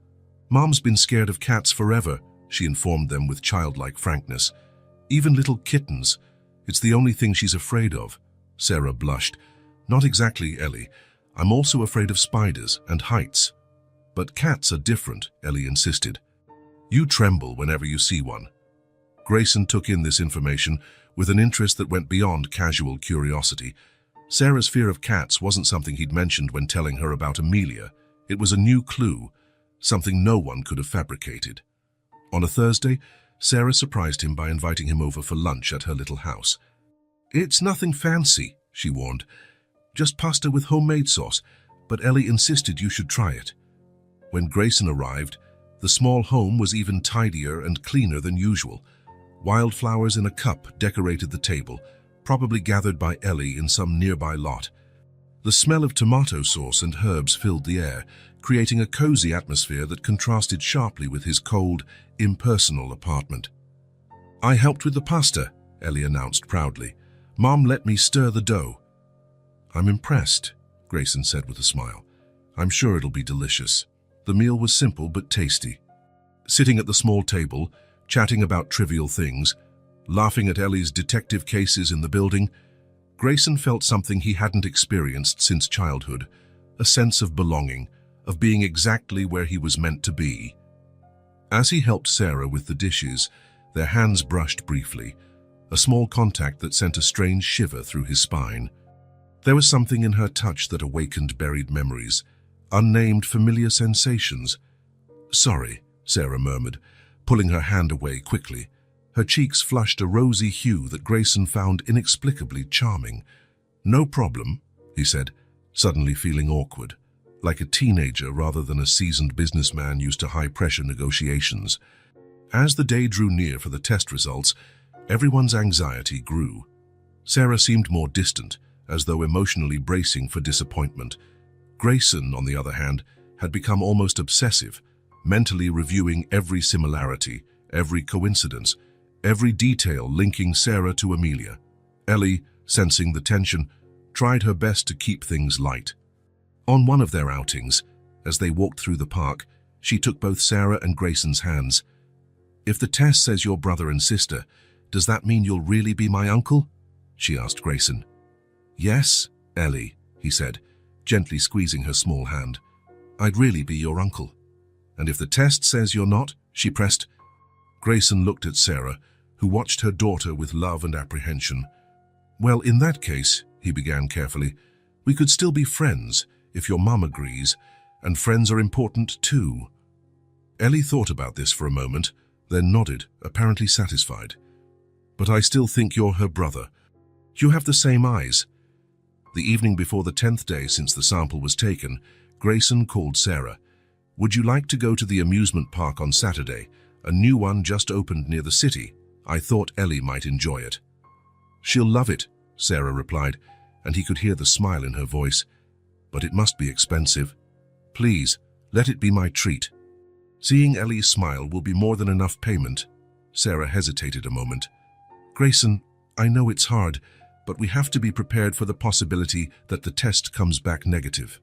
"Mom's been scared of cats forever," she informed them with childlike frankness. "Even little kittens. It's the only thing she's afraid of." Sarah blushed. "Not exactly, Ellie. I'm also afraid of spiders and heights." "But cats are different," Ellie insisted. "You tremble whenever you see one." Grayson took in this information with an interest that went beyond casual curiosity. Sarah's fear of cats wasn't something he'd mentioned when telling her about Amelia. It was a new clue, something no one could have fabricated. On a Thursday, Sarah surprised him by inviting him over for lunch at her little house. "It's nothing fancy," she warned. "Just pasta with homemade sauce, but Ellie insisted you should try it." When Grayson arrived, the small home was even tidier and cleaner than usual. Wildflowers in a cup decorated the table, probably gathered by Ellie in some nearby lot. The smell of tomato sauce and herbs filled the air, creating a cozy atmosphere that contrasted sharply with his cold, impersonal apartment. "I helped with the pasta," Ellie announced proudly. "Mom let me stir the dough." "I'm impressed," Grayson said with a smile. "I'm sure it'll be delicious." The meal was simple but tasty. Sitting at the small table, chatting about trivial things, laughing at Ellie's detective cases in the building, Grayson felt something he hadn't experienced since childhood, a sense of belonging, of being exactly where he was meant to be. As he helped Sarah with the dishes, their hands brushed briefly, a small contact that sent a strange shiver through his spine. There was something in her touch that awakened buried memories, unnamed familiar sensations. "Sorry," Sarah murmured, pulling her hand away quickly. Her cheeks flushed a rosy hue that Grayson found inexplicably charming. "No problem," he said, suddenly feeling awkward, like a teenager rather than a seasoned businessman used to high-pressure negotiations. As the day drew near for the test results, everyone's anxiety grew. Sarah seemed more distant, as though emotionally bracing for disappointment. Grayson, on the other hand, had become almost obsessive, mentally reviewing every similarity, every coincidence, every detail linking Sarah to Amelia. Ellie, sensing the tension, tried her best to keep things light. On one of their outings, as they walked through the park, she took both Sarah and Grayson's hands. "If the test says you're brother and sister, does that mean you'll really be my uncle?" she asked Grayson. "Yes, Ellie," he said, gently squeezing her small hand. "I'd really be your uncle." "And if the test says you're not?" she pressed. Grayson looked at Sarah, who watched her daughter with love and apprehension. "Well, in that case," he began carefully, "we could still be friends, if your mum agrees, and friends are important too." Ellie thought about this for a moment, then nodded, apparently satisfied. "But I still think you're her brother. You have the same eyes." The evening before the 10th day since the sample was taken, Grayson called Sarah. "Would you like to go to the amusement park on Saturday? A new one just opened near the city. I thought Ellie might enjoy it." "She'll love it," Sarah replied, and he could hear the smile in her voice. "But it must be expensive. Please, let it be my treat." "Seeing Ellie smile will be more than enough payment." Sarah hesitated a moment. "Grayson, I know it's hard, but we have to be prepared for the possibility that the test comes back negative."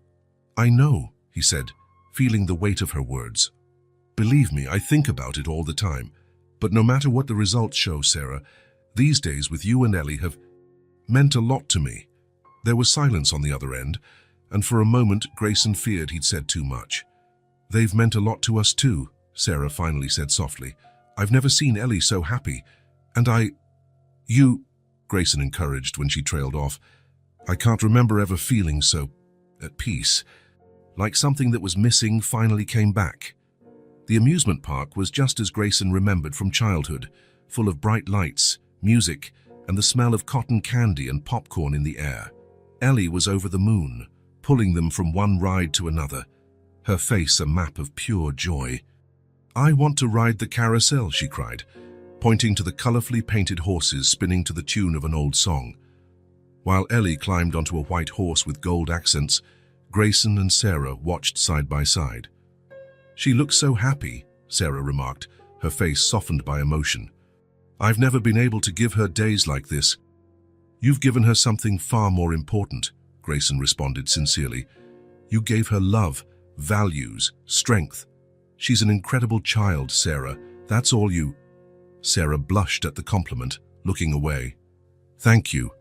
"I know," he said, feeling the weight of her words. "Believe me, I think about it all the time. But no matter what the results show, Sarah, these days with you and Ellie have meant a lot to me." There was silence on the other end, and for a moment Grayson feared he'd said too much. "They've meant a lot to us too," Sarah finally said softly. "I've never seen Ellie so happy, and You," Grayson encouraged when she trailed off. "I can't remember ever feeling so at peace. Like something that was missing finally came back." The amusement park was just as Grayson remembered from childhood, full of bright lights, music, and the smell of cotton candy and popcorn in the air. Ellie was over the moon, pulling them from one ride to another, her face a map of pure joy. "I want to ride the carousel," she cried, pointing to the colorfully painted horses spinning to the tune of an old song. While Ellie climbed onto a white horse with gold accents, Grayson and Sarah watched side by side. "She looks so happy," Sarah remarked, her face softened by emotion. "I've never been able to give her days like this." "You've given her something far more important," Grayson responded sincerely. "You gave her love, values, strength. She's an incredible child, Sarah. That's all you—" Sarah blushed at the compliment, looking away. "Thank you.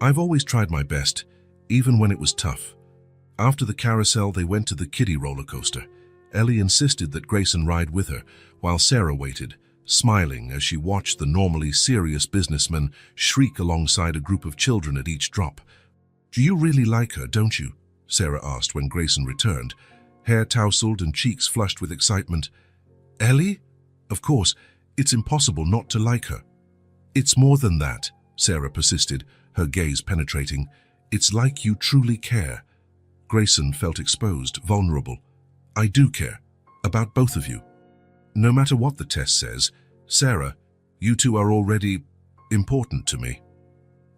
I've always tried my best, even when it was tough." After the carousel, they went to the kiddie roller coaster. Ellie insisted that Grayson ride with her, while Sarah waited, smiling as she watched the normally serious businessman shriek alongside a group of children at each drop. "Do you really like her, don't you?" Sarah asked when Grayson returned, hair tousled and cheeks flushed with excitement. "Ellie? Of course, it's impossible not to like her." "It's more than that," Sarah persisted, her gaze penetrating. "It's like you truly care." Grayson felt exposed, vulnerable. "I do care. About both of you. No matter what the test says, Sarah, you two are already important to me."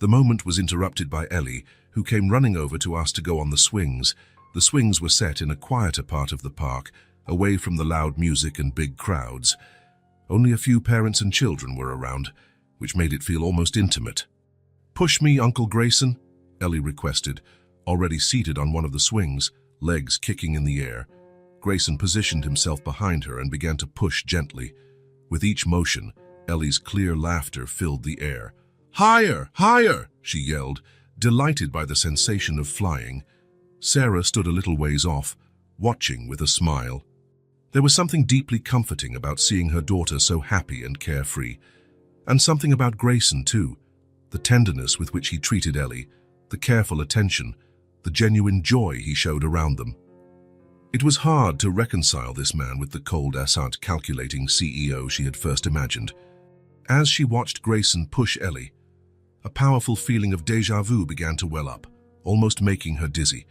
The moment was interrupted by Ellie, who came running over to ask to go on the swings. The swings were set in a quieter part of the park, away from the loud music and big crowds. Only a few parents and children were around. which made it feel almost intimate. "Push me, Uncle Grayson," Ellie requested, already seated on one of the swings, legs kicking in the air. Grayson positioned himself behind her and began to push gently. With each motion, Ellie's clear laughter filled the air. "Higher! Higher!" she yelled, delighted by the sensation of flying. Sarah stood a little ways off, watching with a smile. There was something deeply comforting about seeing her daughter so happy and carefree. And something about Grayson, too. The tenderness with which he treated Ellie, the careful attention, the genuine joy he showed around them. It was hard to reconcile this man with the cold, assert, calculating CEO she had first imagined. As she watched Grayson push Ellie, a powerful feeling of déjà vu began to well up, almost making her dizzy.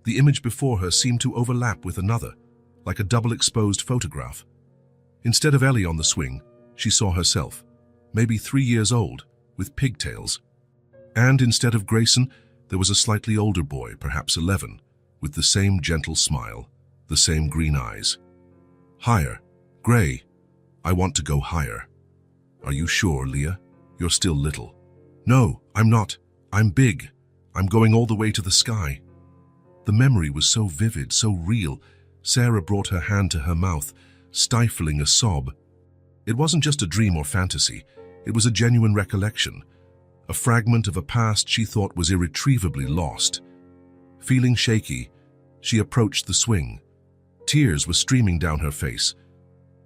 The image before her seemed to overlap with another, like a double-exposed photograph. Instead of Ellie on the swing, she saw herself, maybe 3 years old, with pigtails. And instead of Grayson, there was a slightly older boy, perhaps 11, with the same gentle smile, the same green eyes. "Higher. Gray. I want to go higher." "Are you sure, Leah? You're still little." "No, I'm not. I'm big. I'm going all the way to the sky." The memory was so vivid, so real. Sarah brought her hand to her mouth, stifling a sob. It wasn't just a dream or fantasy. It was a genuine recollection, a fragment of a past she thought was irretrievably lost. Feeling shaky, she approached the swing. Tears were streaming down her face,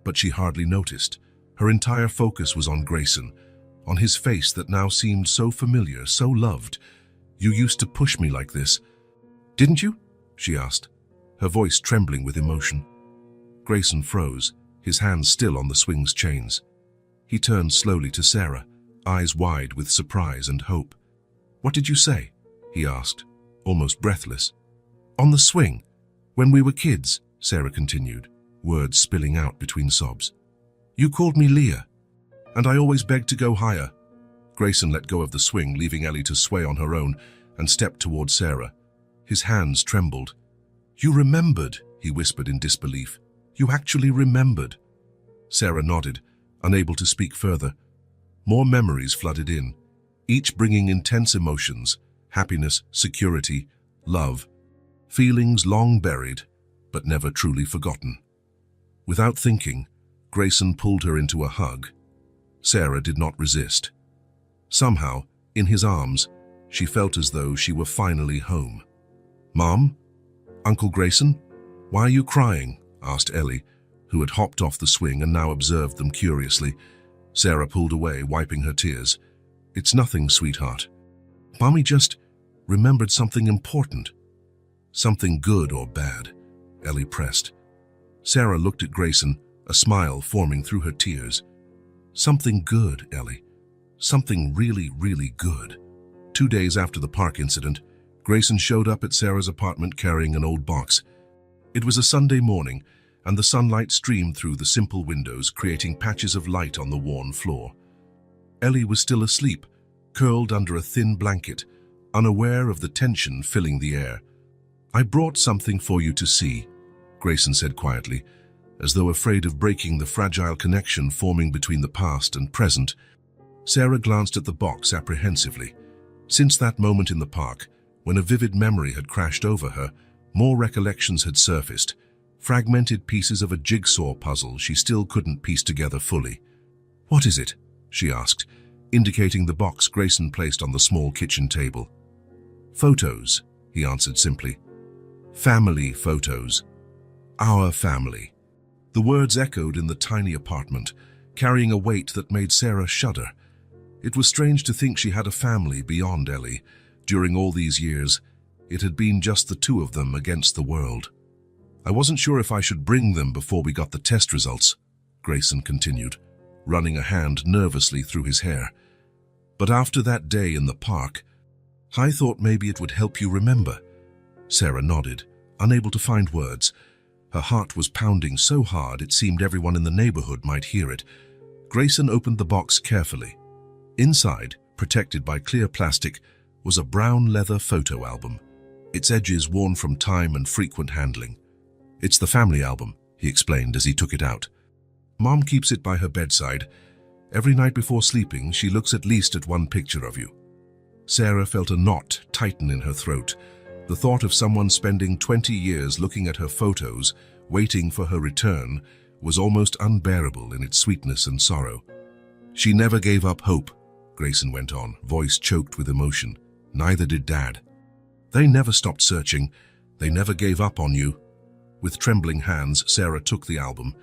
but she hardly noticed. Her entire focus was on Grayson, on his face that now seemed so familiar, so loved. "You used to push me like this, didn't you?" she asked, her voice trembling with emotion. Grayson froze, his hands still on the swing's chains. He turned slowly to Sarah, eyes wide with surprise and hope. "What did you say?" he asked, almost breathless. "On the swing, when we were kids," Sarah continued, words spilling out between sobs. "You called me Leah, and I always begged to go higher." Grayson let go of the swing, leaving Ellie to sway on her own, and stepped toward Sarah. His hands trembled. "You remembered," he whispered in disbelief. "You actually remembered." Sarah nodded, unable to speak further. More memories flooded in, each bringing intense emotions, happiness, security, love, feelings long buried, but never truly forgotten. Without thinking, Grayson pulled her into a hug. Sarah did not resist. Somehow, in his arms, she felt as though she were finally home. "Mom? Uncle Grayson? Why are you crying?" asked Ellie, who had hopped off the swing and now observed them curiously. Sarah pulled away, wiping her tears. "It's nothing, sweetheart. Mommy just remembered something important." "Something good or bad?" Ellie pressed. Sarah looked at Grayson, a smile forming through her tears. "Something good, Ellie. Something really, really good." 2 days after the park incident, Grayson showed up at Sarah's apartment carrying an old box. It was a Sunday morning, and the sunlight streamed through the simple windows, creating patches of light on the worn floor. Ellie was still asleep, curled under a thin blanket, unaware of the tension filling the air. "I brought something for you to see," Grayson said quietly, as though afraid of breaking the fragile connection forming between the past and present. Sarah glanced at the box apprehensively. Since that moment in the park, when a vivid memory had crashed over her, more recollections had surfaced, fragmented pieces of a jigsaw puzzle she still couldn't piece together fully. "What is it?" she asked, indicating the box Grayson placed on the small kitchen table. "Photos," he answered simply. "Family photos. Our family." The words echoed in the tiny apartment, carrying a weight that made Sarah shudder. It was strange to think she had a family beyond Ellie. During all these years, it had been just the two of them against the world. "I wasn't sure if I should bring them before we got the test results," Grayson continued, running a hand nervously through his hair. "But after that day in the park, I thought maybe it would help you remember." Sarah nodded, unable to find words. Her heart was pounding so hard it seemed everyone in the neighborhood might hear it. Grayson opened the box carefully. Inside, protected by clear plastic, was a brown leather photo album, its edges worn from time and frequent handling. "It's the family album," he explained as he took it out. "Mom keeps it by her bedside. Every night before sleeping, she looks at least at one picture of you. Sarah felt a knot tighten in her throat. The thought of someone spending 20 years looking at her photos, waiting for her return, was almost unbearable in its sweetness and sorrow. She never gave up hope, Grayson went on, voice choked with emotion. Neither did Dad. They never stopped searching. They never gave up on you. With trembling hands, Sarah took the album.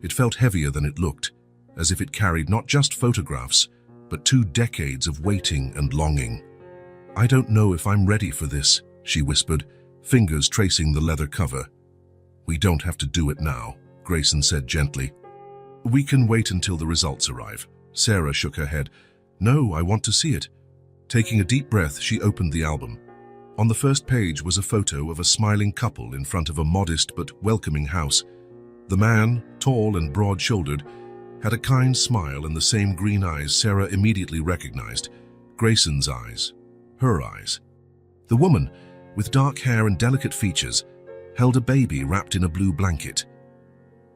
It felt heavier than it looked, as if it carried not just photographs, but 2 decades of waiting and longing. I don't know if I'm ready for this, she whispered, fingers tracing the leather cover. We don't have to do it now, Grayson said gently. We can wait until the results arrive. Sarah shook her head. No, I want to see it. Taking a deep breath, she opened the album. On the first page was a photo of a smiling couple in front of a modest but welcoming house. The man, tall and broad-shouldered, had a kind smile and the same green eyes Sarah immediately recognized. Grayson's eyes. Her eyes. The woman, with dark hair and delicate features, held a baby wrapped in a blue blanket.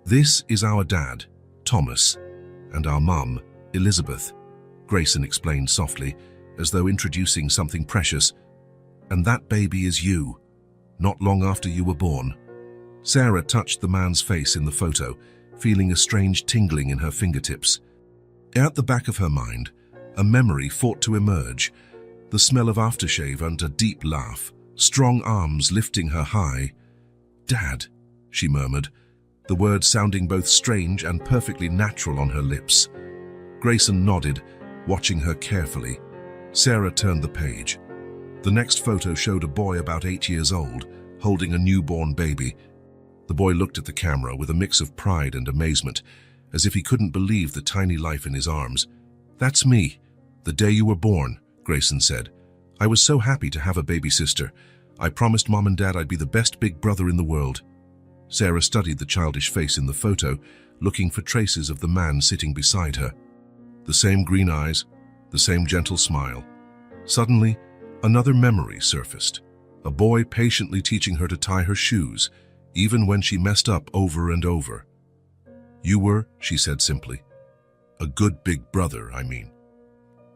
This is our dad, Thomas, and our mum, Elizabeth, Grayson explained softly, as though introducing something precious. And that baby is you, not long after you were born. Sarah touched the man's face in the photo, feeling a strange tingling in her fingertips. At the back of her mind, a memory fought to emerge, the smell of aftershave and a deep laugh, strong arms lifting her high. Dad, she murmured, the words sounding both strange and perfectly natural on her lips. Grayson nodded, watching her carefully. Sarah turned the page. The next photo showed a boy about 8 years old, holding a newborn baby. The boy looked at the camera with a mix of pride and amazement, as if he couldn't believe the tiny life in his arms. That's me, the day you were born, Grayson said. I was so happy to have a baby sister. I promised Mom and Dad I'd be the best big brother in the world. Sarah studied the childish face in the photo, looking for traces of the man sitting beside her. The same green eyes, the same gentle smile. Suddenly, another memory surfaced. A boy patiently teaching her to tie her shoes, even when she messed up over and over. You were, she said simply. A good big brother, I mean.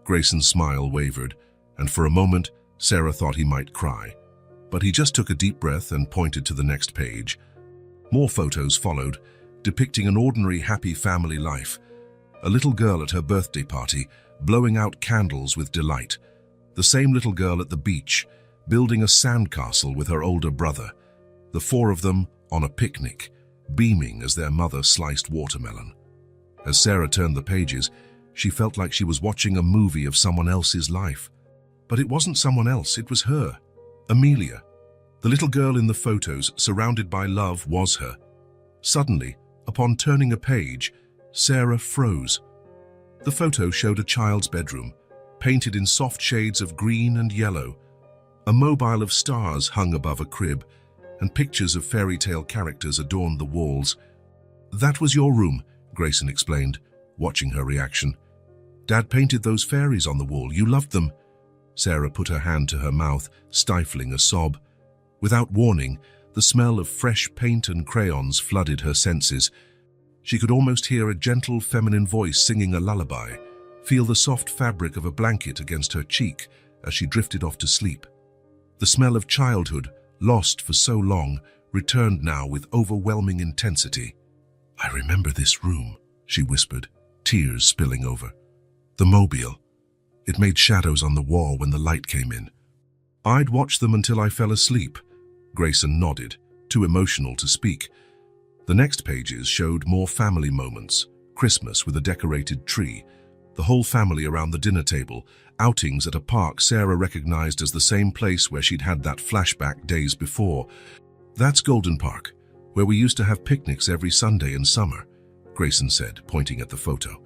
Grayson's smile wavered, and for a moment, Sarah thought he might cry. But he just took a deep breath and pointed to the next page. More photos followed, depicting an ordinary, happy family life. A little girl at her birthday party, blowing out candles with delight. The same little girl at the beach, building a sandcastle with her older brother. The 4 of them on a picnic, beaming as their mother sliced watermelon. As Sarah turned the pages, she felt like she was watching a movie of someone else's life. But it wasn't someone else, it was her, Amelia. The little girl in the photos, surrounded by love, was her. Suddenly, upon turning a page, Sarah froze. The photo showed a child's bedroom, painted in soft shades of green and yellow. A mobile of stars hung above a crib, and pictures of fairy tale characters adorned the walls. That was your room, Grayson explained, watching her reaction. Dad painted those fairies on the wall. You loved them. Sarah put her hand to her mouth, stifling a sob. Without warning, the smell of fresh paint and crayons flooded her senses. She could almost hear a gentle feminine voice singing a lullaby, feel the soft fabric of a blanket against her cheek as she drifted off to sleep. The smell of childhood, lost for so long, returned now with overwhelming intensity. I remember this room, she whispered, tears spilling over. The mobile. It made shadows on the wall when the light came in. I'd watch them until I fell asleep. Grayson nodded, too emotional to speak. The next pages showed more family moments. Christmas with a decorated tree, the whole family around the dinner table, outings at a park Sarah recognized as the same place where she'd had that flashback days before. That's Golden Park, where we used to have picnics every Sunday in summer, Grayson said, pointing at the photo.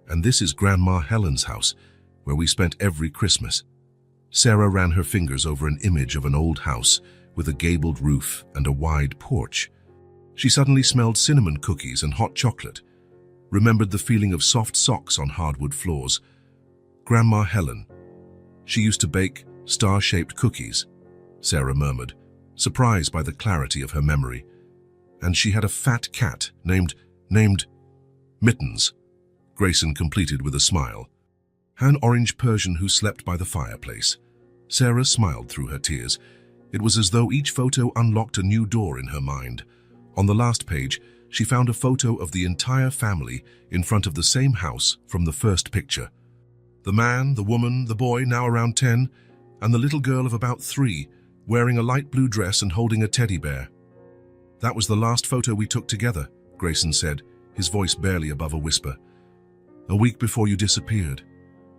And this is Grandma Helen's house, where we spent every Christmas. Sarah ran her fingers over an image of an old house with a gabled roof and a wide porch. She suddenly smelled cinnamon cookies and hot chocolate, remembered the feeling of soft socks on hardwood floors. Grandma Helen. She used to bake star-shaped cookies, Sarah murmured, surprised by the clarity of her memory. And she had a fat cat named Mittens. Grayson completed with a smile. An orange Persian who slept by the fireplace. Sarah smiled through her tears. It was as though each photo unlocked a new door in her mind. On the last page, she found a photo of the entire family in front of the same house from the first picture. The man, the woman, the boy, now around 10, and the little girl of about 3, wearing a light blue dress and holding a teddy bear. "That was the last photo we took together," Grayson said, his voice barely above a whisper. "A week before you disappeared."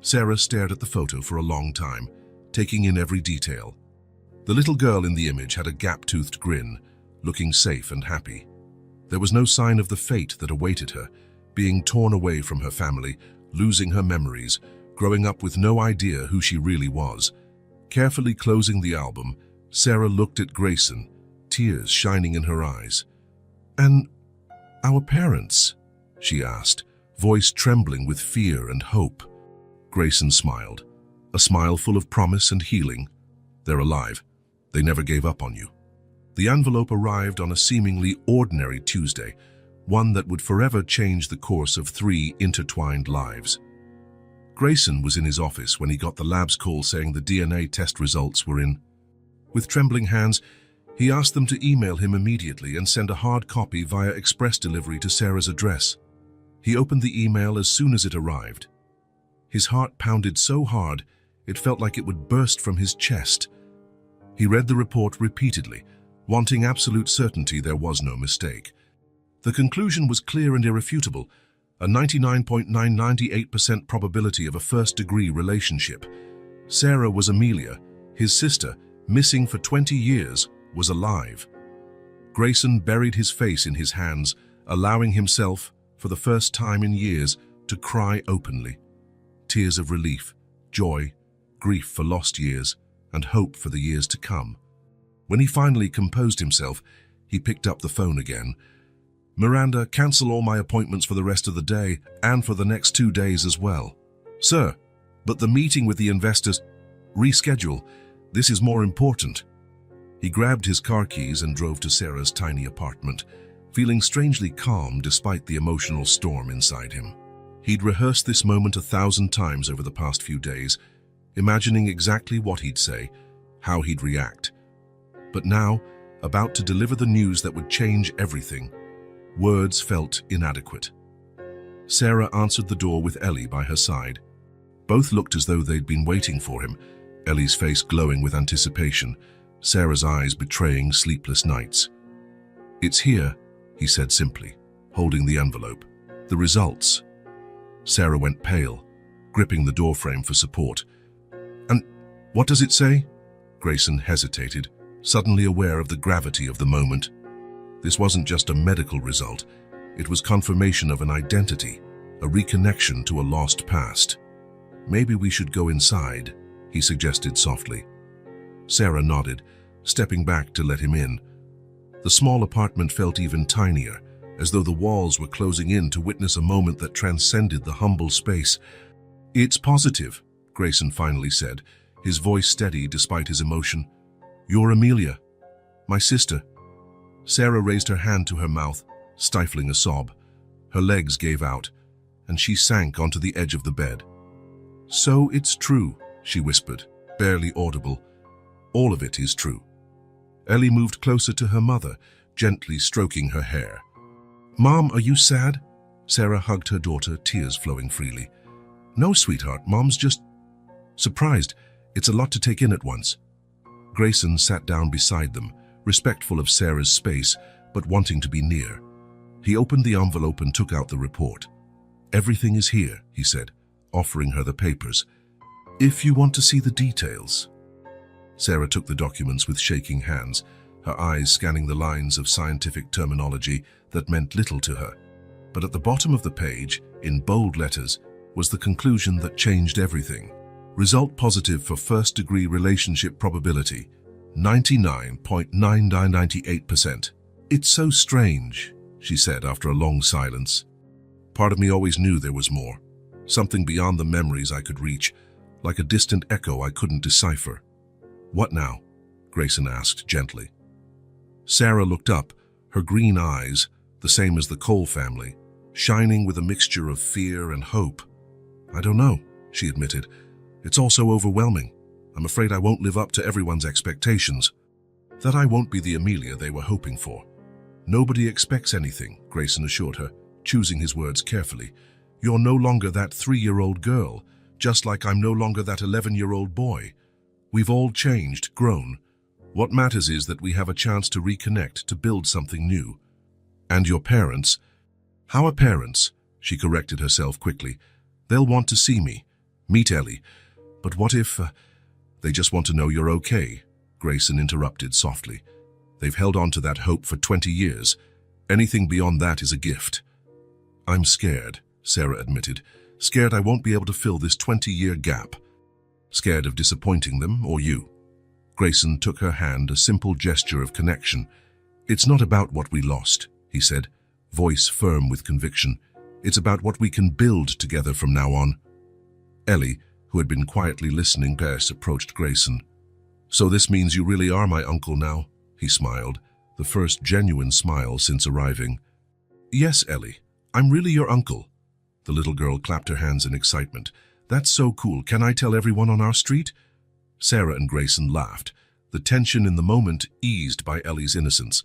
Sarah stared at the photo for a long time, taking in every detail. The little girl in the image had a gap-toothed grin, looking safe and happy. There was no sign of the fate that awaited her, being torn away from her family, losing her memories, growing up with no idea who she really was. Carefully closing the album, Sarah looked at Grayson, tears shining in her eyes. "And our parents?" she asked, voice trembling with fear and hope. Grayson smiled, a smile full of promise and healing. "They're alive. They never gave up on you." The envelope arrived on a seemingly ordinary Tuesday, one that would forever change the course of 3 intertwined lives. Grayson was in his office when he got the lab's call saying the DNA test results were in. With trembling hands, he asked them to email him immediately and send a hard copy via express delivery to Sarah's address. He opened the email as soon as it arrived. His heart pounded so hard, it felt like it would burst from his chest. He read the report repeatedly, wanting absolute certainty there was no mistake. The conclusion was clear and irrefutable, a 99.998% probability of a first-degree relationship. Sarah was Amelia, his sister, missing for 20 years, was alive. Grayson buried his face in his hands, allowing himself, for the first time in years, to cry openly. Tears of relief, joy, grief for lost years, and hope for the years to come. When he finally composed himself, he picked up the phone again. "Miranda, cancel all my appointments for the rest of the day and for the next 2 days as well." "Sir, but the meeting with the investors..." "Reschedule. This is more important." He grabbed his car keys and drove to Sarah's tiny apartment, feeling strangely calm despite the emotional storm inside him. He'd rehearsed this moment 1,000 times over the past few days, imagining exactly what he'd say, how he'd react. But now, about to deliver the news that would change everything, words felt inadequate. Sarah answered the door with Ellie by her side. Both looked as though they'd been waiting for him, Ellie's face glowing with anticipation, Sarah's eyes betraying sleepless nights. "It's here," he said simply, holding the envelope. "The results." Sarah went pale, gripping the doorframe for support. "And what does it say?" Grayson hesitated, suddenly aware of the gravity of the moment. This wasn't just a medical result. It was confirmation of an identity, a reconnection to a lost past. "Maybe we should go inside," he suggested softly. Sarah nodded, stepping back to let him in. The small apartment felt even tinier, as though the walls were closing in to witness a moment that transcended the humble space. "It's positive," Grayson finally said, his voice steady despite his emotion. "You're Amelia, my sister." Sarah raised her hand to her mouth, stifling a sob. Her legs gave out, and she sank onto the edge of the bed. "So it's true," she whispered, barely audible. "All of it is true." Ellie moved closer to her mother, gently stroking her hair. "Mom, are you sad?" Sarah hugged her daughter, tears flowing freely. "No, sweetheart, Mom's just surprised. It's a lot to take in at once." Grayson sat down beside them, respectful of Sarah's space, but wanting to be near. He opened the envelope and took out the report. "Everything is here," he said, offering her the papers. "If you want to see the details." Sarah took the documents with shaking hands, her eyes scanning the lines of scientific terminology that meant little to her. But at the bottom of the page, in bold letters, was the conclusion that changed everything. Result positive for first-degree relationship probability, 99.9998%. "It's so strange," she said after a long silence. "Part of me always knew there was more. Something beyond the memories I could reach, like a distant echo I couldn't decipher." "What now?" Grayson asked gently. Sarah looked up, her green eyes, the same as the Cole family, shining with a mixture of fear and hope. "I don't know," she admitted. "It's all so overwhelming. I'm afraid I won't live up to everyone's expectations. That I won't be the Amelia they were hoping for." "Nobody expects anything," Grayson assured her, choosing his words carefully. "You're no longer that 3-year-old girl, just like I'm no longer that 11-year-old boy. We've all changed, grown. What matters is that we have a chance to reconnect, to build something new. And your parents—" "Our parents," she corrected herself quickly. "They'll want to see me, meet Ellie. But what if— They just want to know you're okay," Grayson interrupted softly. "They've held on to that hope for 20 years. Anything beyond that is a gift." "I'm scared," Sarah admitted. "Scared I won't be able to fill this 20-year gap. Scared of disappointing them, or you." Grayson took her hand, a simple gesture of connection. "It's not about what we lost," he said, voice firm with conviction. "It's about what we can build together from now on." Ellie, who had been quietly listening, approached Grayson. "So this means you really are my uncle now?" he smiled, the first genuine smile since arriving. "Yes, Ellie, I'm really your uncle." The little girl clapped her hands in excitement. "That's so cool. Can I tell everyone on our street?" Sarah and Grayson laughed, the tension in the moment eased by Ellie's innocence.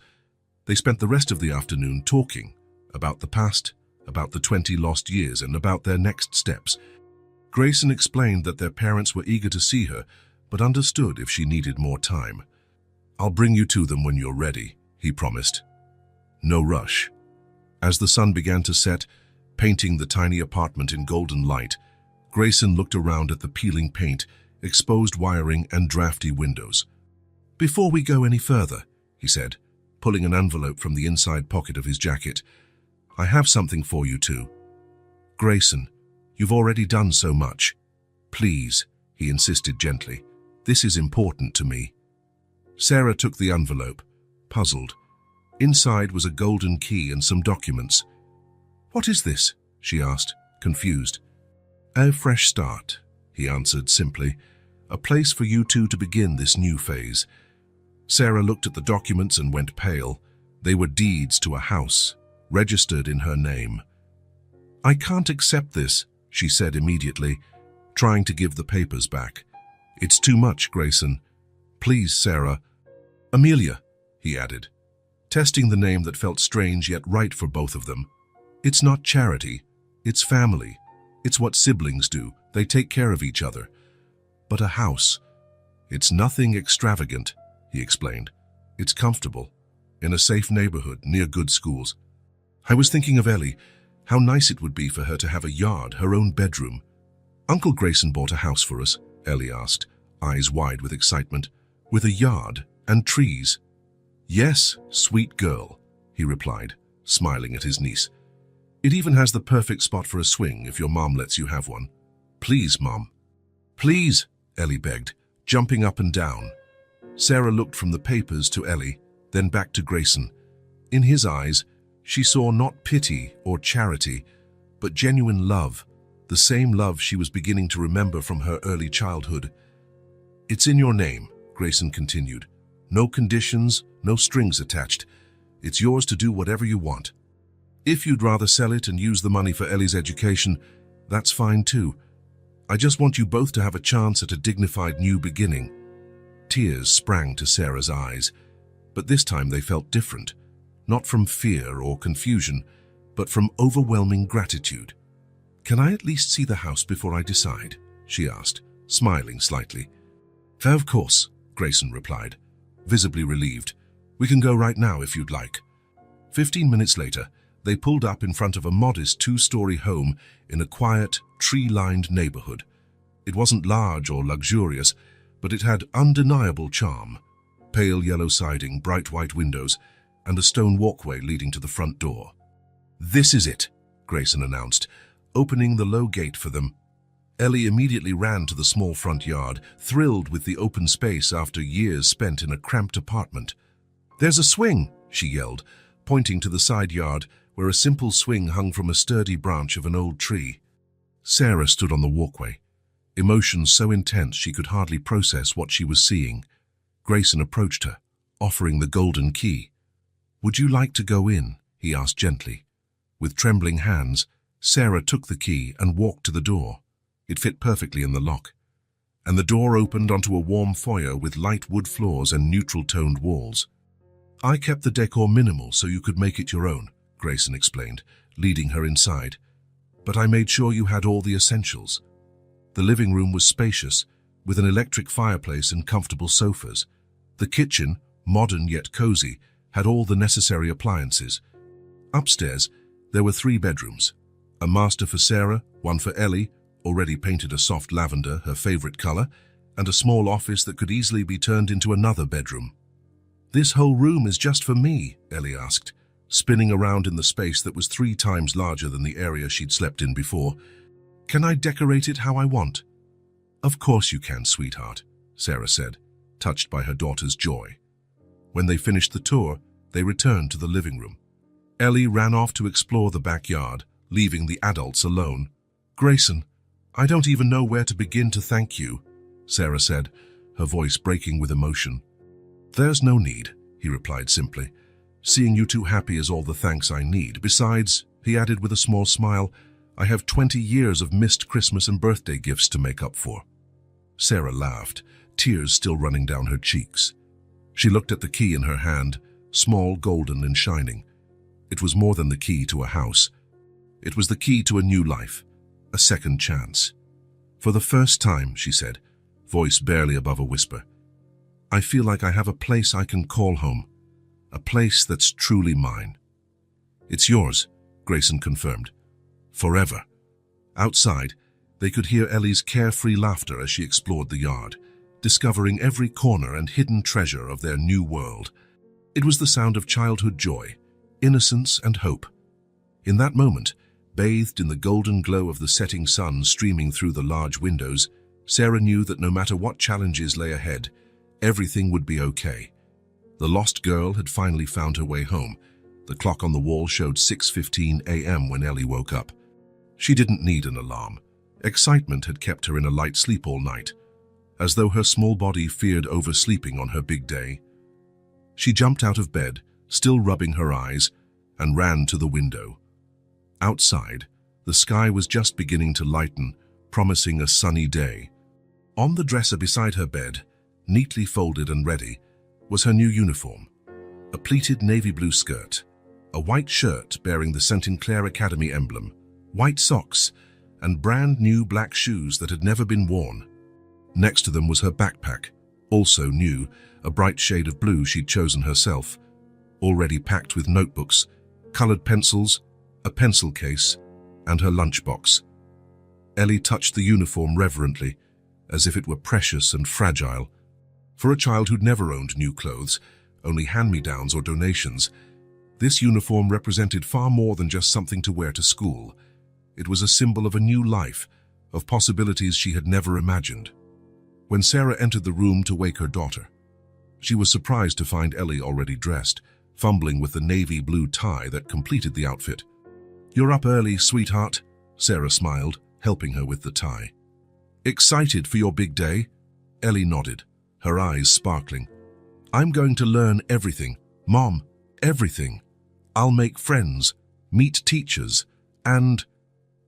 They spent the rest of the afternoon talking about the past, about the 20 lost years, and about their next steps. Grayson explained that their parents were eager to see her, but understood if she needed more time. "I'll bring you to them when you're ready," he promised. No rush. As the sun began to set, painting the tiny apartment in golden light, Grayson looked around at the peeling paint, exposed wiring, and drafty windows. "Before we go any further," he said, pulling an envelope from the inside pocket of his jacket, "I have something for you too." "Grayson, you've already done so much. Please," he insisted gently, "this is important to me." Sarah took the envelope, puzzled. Inside was a golden key and some documents. "What is this?" she asked, confused. "A fresh start," he answered simply. "A place for you two to begin this new phase." Sarah looked at the documents and went pale. They were deeds to a house, registered in her name. "I can't accept this," she said immediately, trying to give the papers back. "It's too much, Grayson. Please, Sarah." "Amelia," he added, testing the name that felt strange yet right for both of them. "It's not charity. It's family. It's what siblings do. They take care of each other. But a house, it's nothing extravagant," he explained. "It's comfortable, in a safe neighborhood, near good schools. I was thinking of Ellie, how nice it would be for her to have a yard, her own bedroom." "Uncle Grayson bought a house for us?" Ellie asked, eyes wide with excitement. "With a yard and trees?" "Yes, sweet girl," he replied, smiling at his niece. "It even has the perfect spot for a swing if your mom lets you have one." "Please, Mom." "Please," Ellie begged, jumping up and down. Sarah looked from the papers to Ellie, then back to Grayson. In his eyes, she saw not pity or charity, but genuine love, the same love she was beginning to remember from her early childhood. "It's in your name," Grayson continued. "No conditions, no strings attached. It's yours to do whatever you want. If you'd rather sell it and use the money for Ellie's education, that's fine too. I just want you both to have a chance at a dignified new beginning." Tears sprang to Sarah's eyes, but this time they felt different, not from fear or confusion, but from overwhelming gratitude. "Can I at least see the house before I decide?" she asked, smiling slightly. "Of course," Grayson replied, visibly relieved. "We can go right now if you'd like." 15 minutes later, they pulled up in front of a modest 2-story home in a quiet, tree-lined neighborhood. It wasn't large or luxurious, but it had undeniable charm. Pale yellow siding, bright white windows, and a stone walkway leading to the front door. "This is it," Grayson announced, opening the low gate for them. Ellie immediately ran to the small front yard, thrilled with the open space after years spent in a cramped apartment. "There's a swing," she yelled, pointing to the side yard where a simple swing hung from a sturdy branch of an old tree. Sarah stood on the walkway, emotions so intense she could hardly process what she was seeing. Grayson approached her, offering the golden key. "Would you like to go in?" he asked gently. With trembling hands, Sarah took the key and walked to the door. It fit perfectly in the lock, and the door opened onto a warm foyer with light wood floors and neutral-toned walls. "I kept the decor minimal so you could make it your own," Grayson explained, leading her inside. "But I made sure you had all the essentials." The living room was spacious, with an electric fireplace and comfortable sofas. The kitchen, modern yet cozy, had all the necessary appliances. Upstairs, there were 3 bedrooms. A master for Sarah, one for Ellie, already painted a soft lavender, her favorite color, and a small office that could easily be turned into another bedroom. "This whole room is just for me?" Ellie asked, spinning around in the space that was 3 times larger than the area she'd slept in before. "Can I decorate it how I want?" "Of course you can, sweetheart," Sarah said, touched by her daughter's joy. When they finished the tour, they returned to the living room. Ellie ran off to explore the backyard, leaving the adults alone. "Grayson, I don't even know where to begin to thank you," Sarah said, her voice breaking with emotion. "There's no need," he replied simply. "Seeing you two happy is all the thanks I need. Besides," he added with a small smile, "I have 20 years of missed Christmas and birthday gifts to make up for." Sarah laughed, tears still running down her cheeks. She looked at the key in her hand, small, golden, and shining. It was more than the key to a house. It was the key to a new life, a second chance. "For the first time," she said, voice barely above a whisper, "I feel like I have a place I can call home, a place that's truly mine." "It's yours," Grayson confirmed. "Forever." Outside, they could hear Ellie's carefree laughter as she explored the yard, discovering every corner and hidden treasure of their new world. It was the sound of childhood joy, innocence and hope. In that moment, bathed in the golden glow of the setting sun streaming through the large windows, Sarah knew that no matter what challenges lay ahead, everything would be okay. The lost girl had finally found her way home. The clock on the wall showed 6:15 a.m. when Ellie woke up. She didn't need an alarm. Excitement had kept her in a light sleep all night, as though her small body feared oversleeping on her big day. She jumped out of bed, still rubbing her eyes, and ran to the window. Outside, the sky was just beginning to lighten, promising a sunny day. On the dresser beside her bed, neatly folded and ready, was her new uniform. A pleated navy blue skirt, a white shirt bearing the St. Clair Academy emblem, white socks, and brand new black shoes that had never been worn. Next to them was her backpack, also new, a bright shade of blue she'd chosen herself, already packed with notebooks, colored pencils, a pencil case, and her lunchbox. Ellie touched the uniform reverently, as if it were precious and fragile. For a child who'd never owned new clothes, only hand-me-downs or donations, this uniform represented far more than just something to wear to school. It was a symbol of a new life, of possibilities she had never imagined. When Sarah entered the room to wake her daughter, she was surprised to find Ellie already dressed, fumbling with the navy blue tie that completed the outfit. "You're up early, sweetheart," Sarah smiled, helping her with the tie. "Excited for your big day?" Ellie nodded, her eyes sparkling. "I'm going to learn everything, Mom, everything. I'll make friends, meet teachers, and—"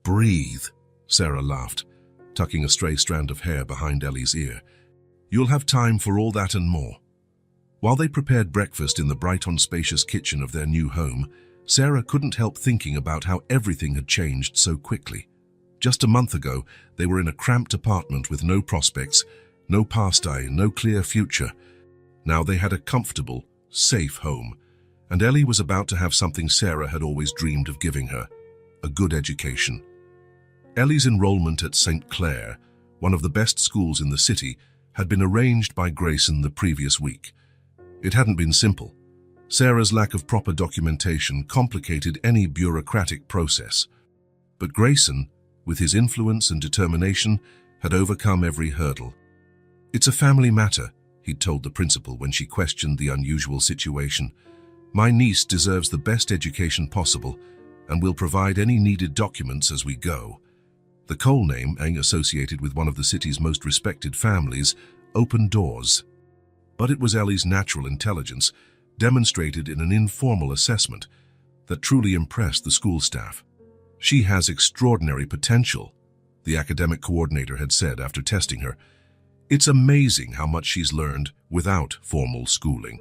"Breathe," Sarah laughed, tucking a stray strand of hair behind Ellie's ear. "You'll have time for all that and more." While they prepared breakfast in the bright and spacious kitchen of their new home, Sarah couldn't help thinking about how everything had changed so quickly. Just a month ago, they were in a cramped apartment with no prospects, no pastime, no clear future. Now they had a comfortable, safe home, and Ellie was about to have something Sarah had always dreamed of giving her, a good education. Ellie's enrollment at St. Clair, one of the best schools in the city, had been arranged by Grayson the previous week. It hadn't been simple. Sarah's lack of proper documentation complicated any bureaucratic process. But Grayson, with his influence and determination, had overcome every hurdle. "It's a family matter," he'd told the principal when she questioned the unusual situation. "My niece deserves the best education possible, and we'll provide any needed documents as we go." The Cole name, associated with one of the city's most respected families, opened doors. But it was Ellie's natural intelligence, demonstrated in an informal assessment, that truly impressed the school staff. "She has extraordinary potential," the academic coordinator had said after testing her. "It's amazing how much she's learned without formal schooling."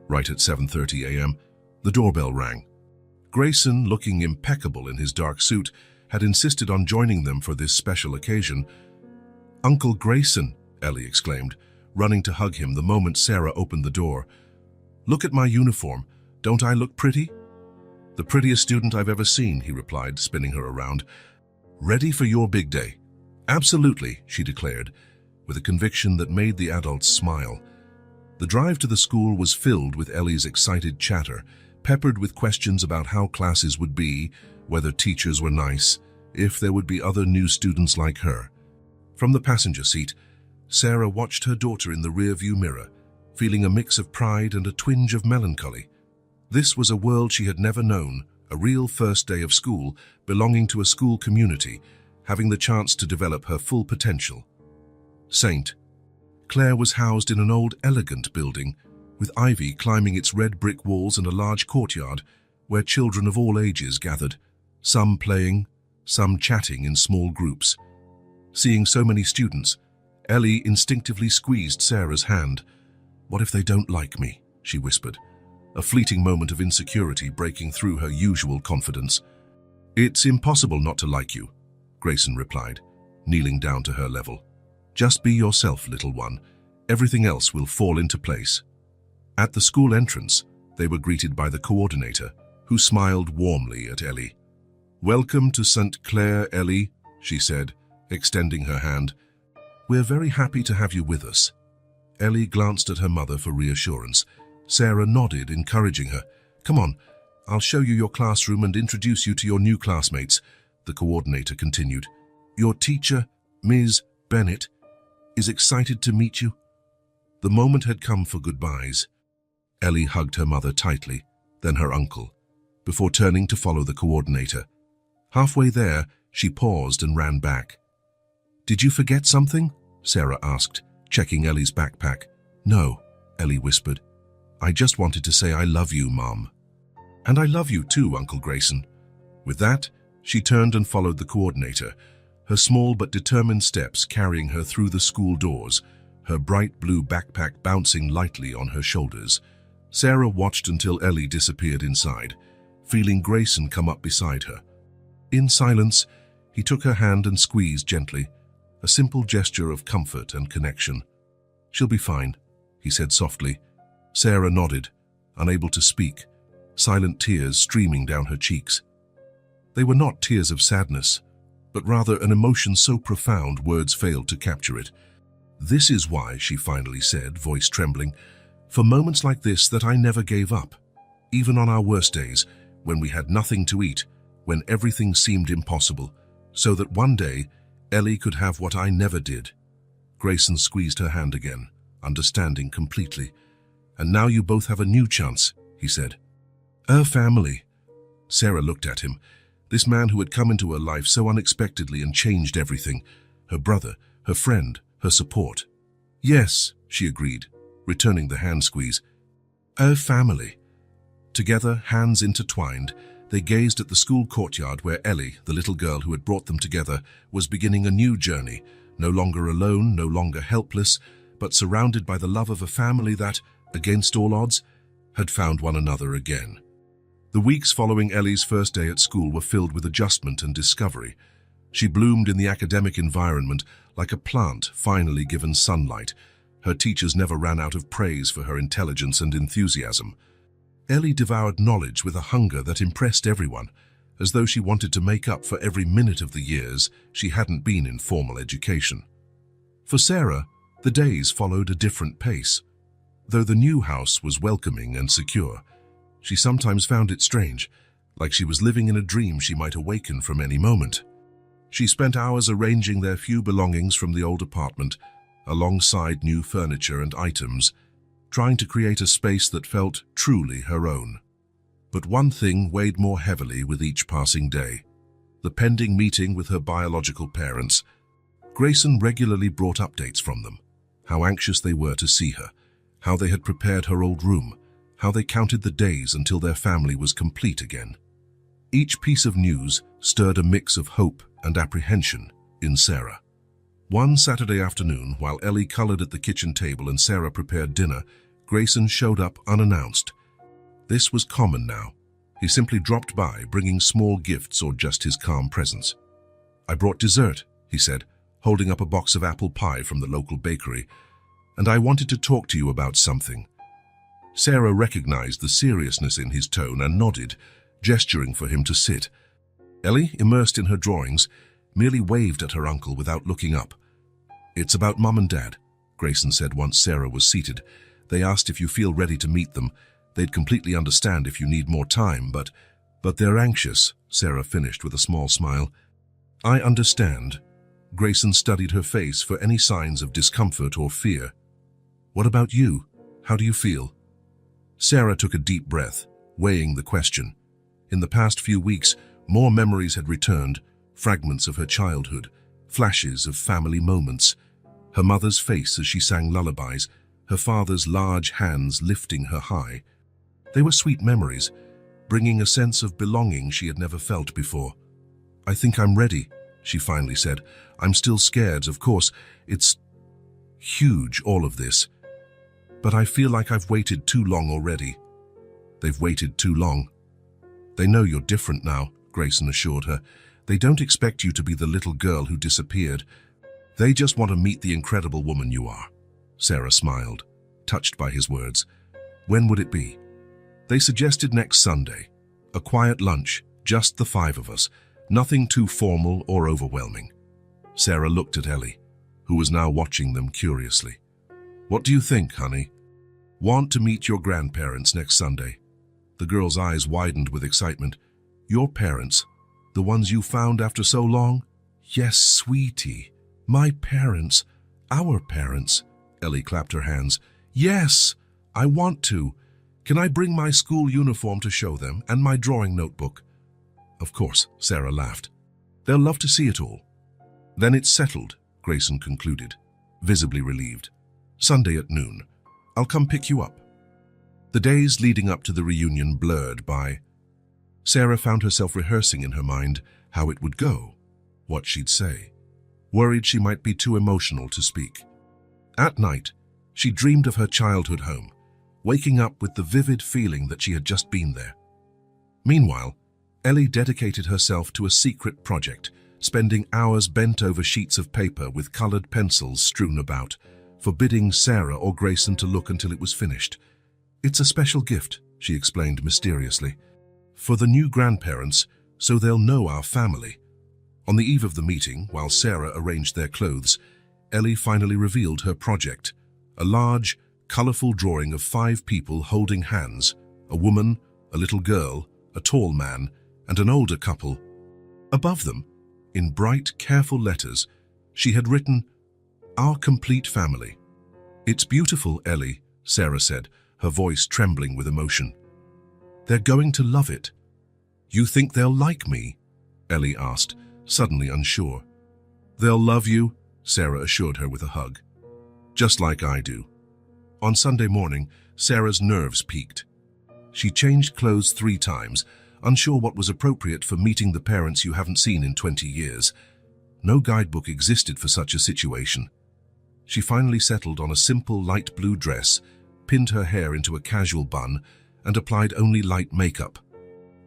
Right at 7:30 a.m., the doorbell rang. Grayson, looking impeccable in his dark suit, had insisted on joining them for this special occasion. "Uncle Grayson," Ellie exclaimed, running to hug him the moment Sarah opened the door. "Look at my uniform. Don't I look pretty?" "The prettiest student I've ever seen," he replied, spinning her around. "Ready for your big day?" "Absolutely," she declared, with a conviction that made the adults smile. The drive to the school was filled with Ellie's excited chatter, peppered with questions about how classes would be, whether teachers were nice, if there would be other new students like her. From the passenger seat, Sarah watched her daughter in the rear-view mirror, feeling a mix of pride and a twinge of melancholy. This was a world she had never known, a real first day of school, belonging to a school community, having the chance to develop her full potential. St. Clair was housed in an old, elegant building, with ivy climbing its red brick walls and a large courtyard where children of all ages gathered, some playing, some chatting in small groups. Seeing so many students, Ellie instinctively squeezed Sarah's hand. "What if they don't like me?" she whispered, a fleeting moment of insecurity breaking through her usual confidence. "It's impossible not to like you," Grayson replied, kneeling down to her level. "Just be yourself, little one. Everything else will fall into place." At the school entrance, they were greeted by the coordinator, who smiled warmly at Ellie. "Welcome to St. Clair, Ellie," she said, extending her hand. "We're very happy to have you with us." Ellie glanced at her mother for reassurance. Sarah nodded, encouraging her. "Come on, I'll show you your classroom and introduce you to your new classmates," the coordinator continued. "Your teacher, Ms. Bennett, is excited to meet you." The moment had come for goodbyes. Ellie hugged her mother tightly, then her uncle, before turning to follow the coordinator. Halfway there, she paused and ran back. "Did you forget something?" Sarah asked, checking Ellie's backpack. "No," Ellie whispered. "I just wanted to say I love you, Mom." "And I love you too, Uncle Grayson." With that, she turned and followed the coordinator, her small but determined steps carrying her through the school doors, her bright blue backpack bouncing lightly on her shoulders. Sarah watched until Ellie disappeared inside, feeling Grayson come up beside her. In silence, he took her hand and squeezed gently, a simple gesture of comfort and connection. "She'll be fine," he said softly. Sarah nodded, unable to speak, silent tears streaming down her cheeks. They were not tears of sadness, but rather an emotion so profound words failed to capture it. "This is why," she finally said, voice trembling, "for moments like this that I never gave up, even on our worst days, when we had nothing to eat, when everything seemed impossible, so that one day Ellie could have what I never did." Grayson squeezed her hand again, understanding completely. "And now you both have a new chance," he said. "Her family." Sarah looked at him, this man who had come into her life so unexpectedly and changed everything. Her brother, her friend, her support. "Yes," she agreed, returning the hand squeeze. "Her family." Together, hands intertwined, they gazed at the school courtyard where Ellie, the little girl who had brought them together, was beginning a new journey, no longer alone, no longer helpless, but surrounded by the love of a family that, against all odds, had found one another again. The weeks following Ellie's first day at school were filled with adjustment and discovery. She bloomed in the academic environment like a plant finally given sunlight. Her teachers never ran out of praise for her intelligence and enthusiasm. Ellie devoured knowledge with a hunger that impressed everyone, as though she wanted to make up for every minute of the years she hadn't been in formal education. For Sarah, the days followed a different pace. Though the new house was welcoming and secure, she sometimes found it strange, like she was living in a dream she might awaken from any moment. She spent hours arranging their few belongings from the old apartment, alongside new furniture and items, trying to create a space that felt truly her own. But one thing weighed more heavily with each passing day: the pending meeting with her biological parents. Grayson regularly brought updates from them, how anxious they were to see her, how they had prepared her old room, how they counted the days until their family was complete again. Each piece of news stirred a mix of hope and apprehension in Sarah. One Saturday afternoon, while Ellie colored at the kitchen table and Sarah prepared dinner, Grayson showed up unannounced. This was common now. He simply dropped by, bringing small gifts or just his calm presence. "I brought dessert," he said, holding up a box of apple pie from the local bakery, "and I wanted to talk to you about something." Sarah recognized the seriousness in his tone and nodded, gesturing for him to sit. Ellie, immersed in her drawings, merely waved at her uncle without looking up. "It's about Mum and Dad," Grayson said once Sarah was seated. "They asked if you feel ready to meet them. They'd completely understand if you need more time, but they're anxious," Sarah finished with a small smile. "I understand." Grayson studied her face for any signs of discomfort or fear. "What about you? How do you feel?" Sarah took a deep breath, weighing the question. In the past few weeks, more memories had returned, fragments of her childhood, flashes of family moments. Her mother's face as she sang lullabies, her father's large hands lifting her high. They were sweet memories, bringing a sense of belonging she had never felt before. "I think I'm ready," she finally said. "I'm still scared, of course. It's huge, all of this. But I feel like I've waited too long already." "They've waited too long." "They know you're different now," Grayson assured her. "They don't expect you to be the little girl who disappeared. They just want to meet the incredible woman you are." Sarah smiled, touched by his words. "When would it be?" They suggested next Sunday. A quiet lunch, just the five of us. Nothing too formal or overwhelming. Sarah looked at Ellie, who was now watching them curiously. "What do you think, honey?" "Want to meet your grandparents next Sunday." The girl's eyes widened with excitement. "Your parents? The ones you found after so long?" "Yes, sweetie. My parents. Our parents." Ellie clapped her hands. "Yes, I want to. Can I bring my school uniform to show them and my drawing notebook?" "Of course," Sarah laughed. "They'll love to see it all." "Then it's settled," Grayson concluded, visibly relieved. "Sunday at noon. I'll come pick you up." The days leading up to the reunion blurred by. Sarah found herself rehearsing in her mind how it would go, what she'd say, worried she might be too emotional to speak. At night, she dreamed of her childhood home, waking up with the vivid feeling that she had just been there. Meanwhile, Ellie dedicated herself to a secret project, spending hours bent over sheets of paper with colored pencils strewn about, forbidding Sarah or Grayson to look until it was finished. "It's a special gift," she explained mysteriously, "for the new grandparents, so they'll know our family." On the eve of the meeting, while Sarah arranged their clothes, Ellie finally revealed her project, a large, colorful drawing of 5 people holding hands, a woman, a little girl, a tall man, and an older couple. Above them, in bright, careful letters, she had written, "Our complete family." "It's beautiful, Ellie," Sarah said, her voice trembling with emotion. "They're going to love it." "You think they'll like me?" Ellie asked, suddenly unsure. "They'll love you," Sarah assured her with a hug. "Just like I do." On Sunday morning, Sarah's nerves peaked. She changed clothes 3 times, unsure what was appropriate for meeting the parents you haven't seen in 20 years. No guidebook existed for such a situation. She finally settled on a simple light blue dress, pinned her hair into a casual bun, and applied only light makeup.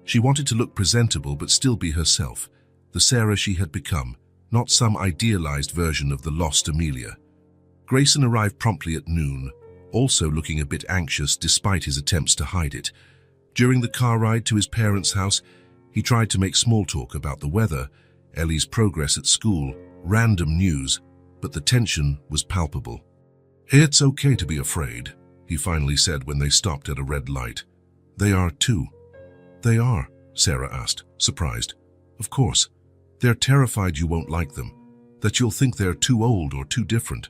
She wanted to look presentable but still be herself, the Sarah she had become, not some idealized version of the lost Amelia. Grayson arrived promptly at noon, also looking a bit anxious despite his attempts to hide it. During the car ride to his parents' house, he tried to make small talk about the weather, Ellie's progress at school, random news, but the tension was palpable. "It's okay to be afraid," he finally said when they stopped at a red light. "They are too." "They are?" Sarah asked, surprised. "Of course. They're terrified you won't like them, that you'll think they're too old or too different.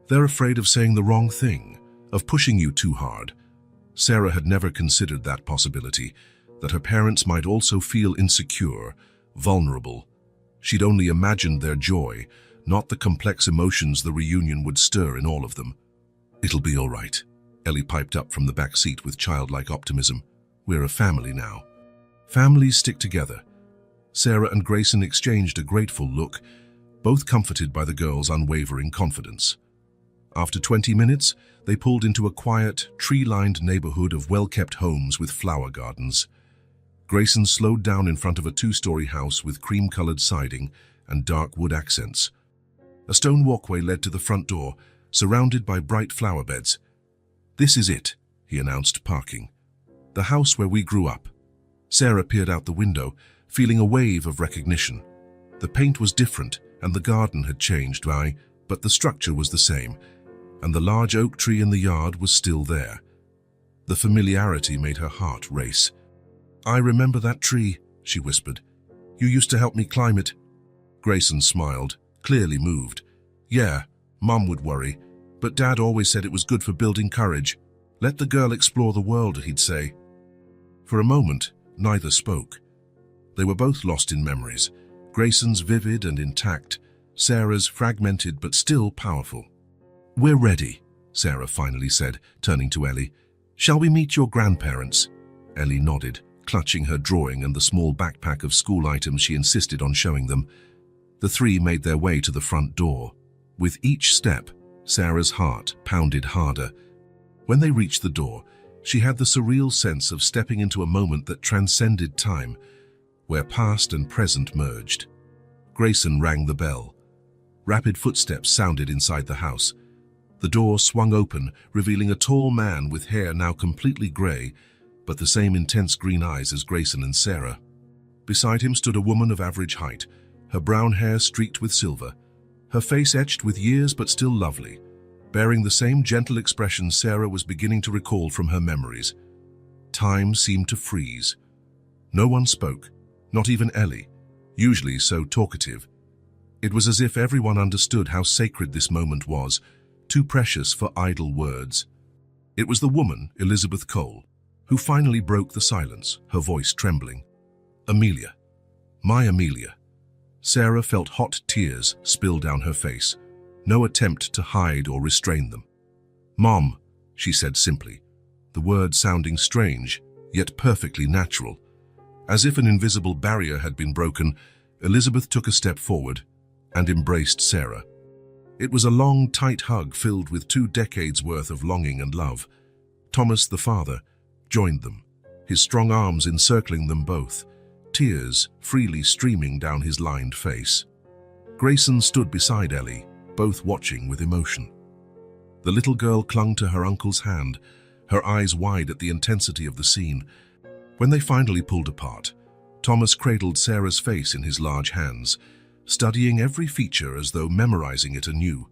They're afraid of saying the wrong thing, of pushing you too hard." Sarah had never considered that possibility, that her parents might also feel insecure, vulnerable. She'd only imagined their joy, not the complex emotions the reunion would stir in all of them. "It'll be all right," Ellie piped up from the back seat with childlike optimism. "We're a family now." Families stick together. Sarah and Grayson exchanged a grateful look, both comforted by the girl's unwavering confidence. After 20 minutes, they pulled into a quiet, tree-lined neighborhood of well-kept homes with flower gardens. Grayson slowed down in front of a two-story house with cream-colored siding and dark wood accents. A stone walkway led to the front door, surrounded by bright flower beds. "This is it," he announced, parking. "The house where we grew up." Sarah peered out the window, feeling a wave of recognition. The paint was different, and the garden had changed, but the structure was the same, and the large oak tree in the yard was still there. The familiarity made her heart race. "I remember that tree," she whispered. "You used to help me climb it." Grayson smiled, clearly moved. "Yeah, Mum would worry, but Dad always said it was good for building courage. Let the girl explore the world," he'd say. For a moment, neither spoke. They were both lost in memories, Grayson's vivid and intact, Sarah's fragmented but still powerful. "We're ready," Sarah finally said, turning to Ellie. "Shall we meet your grandparents?" Ellie nodded, clutching her drawing and the small backpack of school items she insisted on showing them. The three made their way to the front door. With each step, Sarah's heart pounded harder. When they reached the door, she had the surreal sense of stepping into a moment that transcended time, where past and present merged. Grayson rang the bell. Rapid footsteps sounded inside the house. The door swung open, revealing a tall man with hair now completely gray, but the same intense green eyes as Grayson and Sarah. Beside him stood a woman of average height, her brown hair streaked with silver, her face etched with years but still lovely, bearing the same gentle expression Sarah was beginning to recall from her memories. Time seemed to freeze. No one spoke, not even Ellie, usually so talkative. It was as if everyone understood how sacred this moment was, too precious for idle words. It was the woman, Elizabeth Cole, who finally broke the silence, her voice trembling. "Amelia. My Amelia." Sarah felt hot tears spill down her face, no attempt to hide or restrain them. "Mom," she said simply, the word sounding strange, yet perfectly natural. As if an invisible barrier had been broken, Elizabeth took a step forward and embraced Sarah. It was a long, tight hug filled with 2 decades worth of longing and love. Thomas, the father, joined them, his strong arms encircling them both, tears freely streaming down his lined face. Grayson stood beside Ellie, both watching with emotion. The little girl clung to her uncle's hand, her eyes wide at the intensity of the scene. When they finally pulled apart, Thomas cradled Sarah's face in his large hands, studying every feature as though memorizing it anew.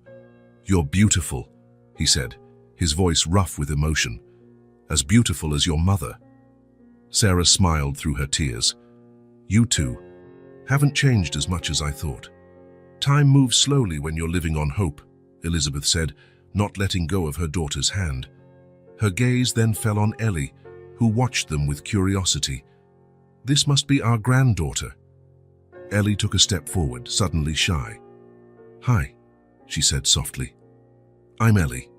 "You're beautiful," he said, his voice rough with emotion. "As beautiful as your mother." Sarah smiled through her tears. "You two haven't changed as much as I thought." "Time moves slowly when you're living on hope," Elizabeth said, not letting go of her daughter's hand. Her gaze then fell on Ellie, who watched them with curiosity. "This must be our granddaughter." Ellie took a step forward, suddenly shy. "Hi," she said softly. "I'm Ellie.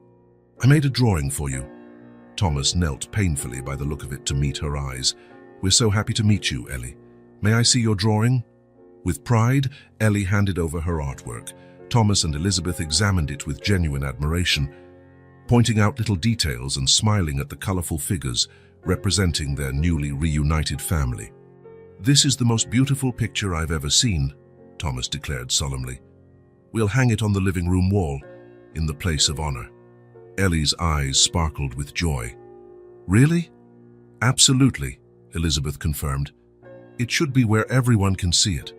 I made a drawing for you." Thomas knelt painfully by the look of it to meet her eyes. "We're so happy to meet you, Ellie. May I see your drawing?" With pride, Ellie handed over her artwork. Thomas and Elizabeth examined it with genuine admiration, pointing out little details and smiling at the colorful figures representing their newly reunited family. "This is the most beautiful picture I've ever seen," Thomas declared solemnly. "We'll hang it on the living room wall, in the place of honor." Ellie's eyes sparkled with joy. "Really?" "Absolutely," Elizabeth confirmed. "It should be where everyone can see it."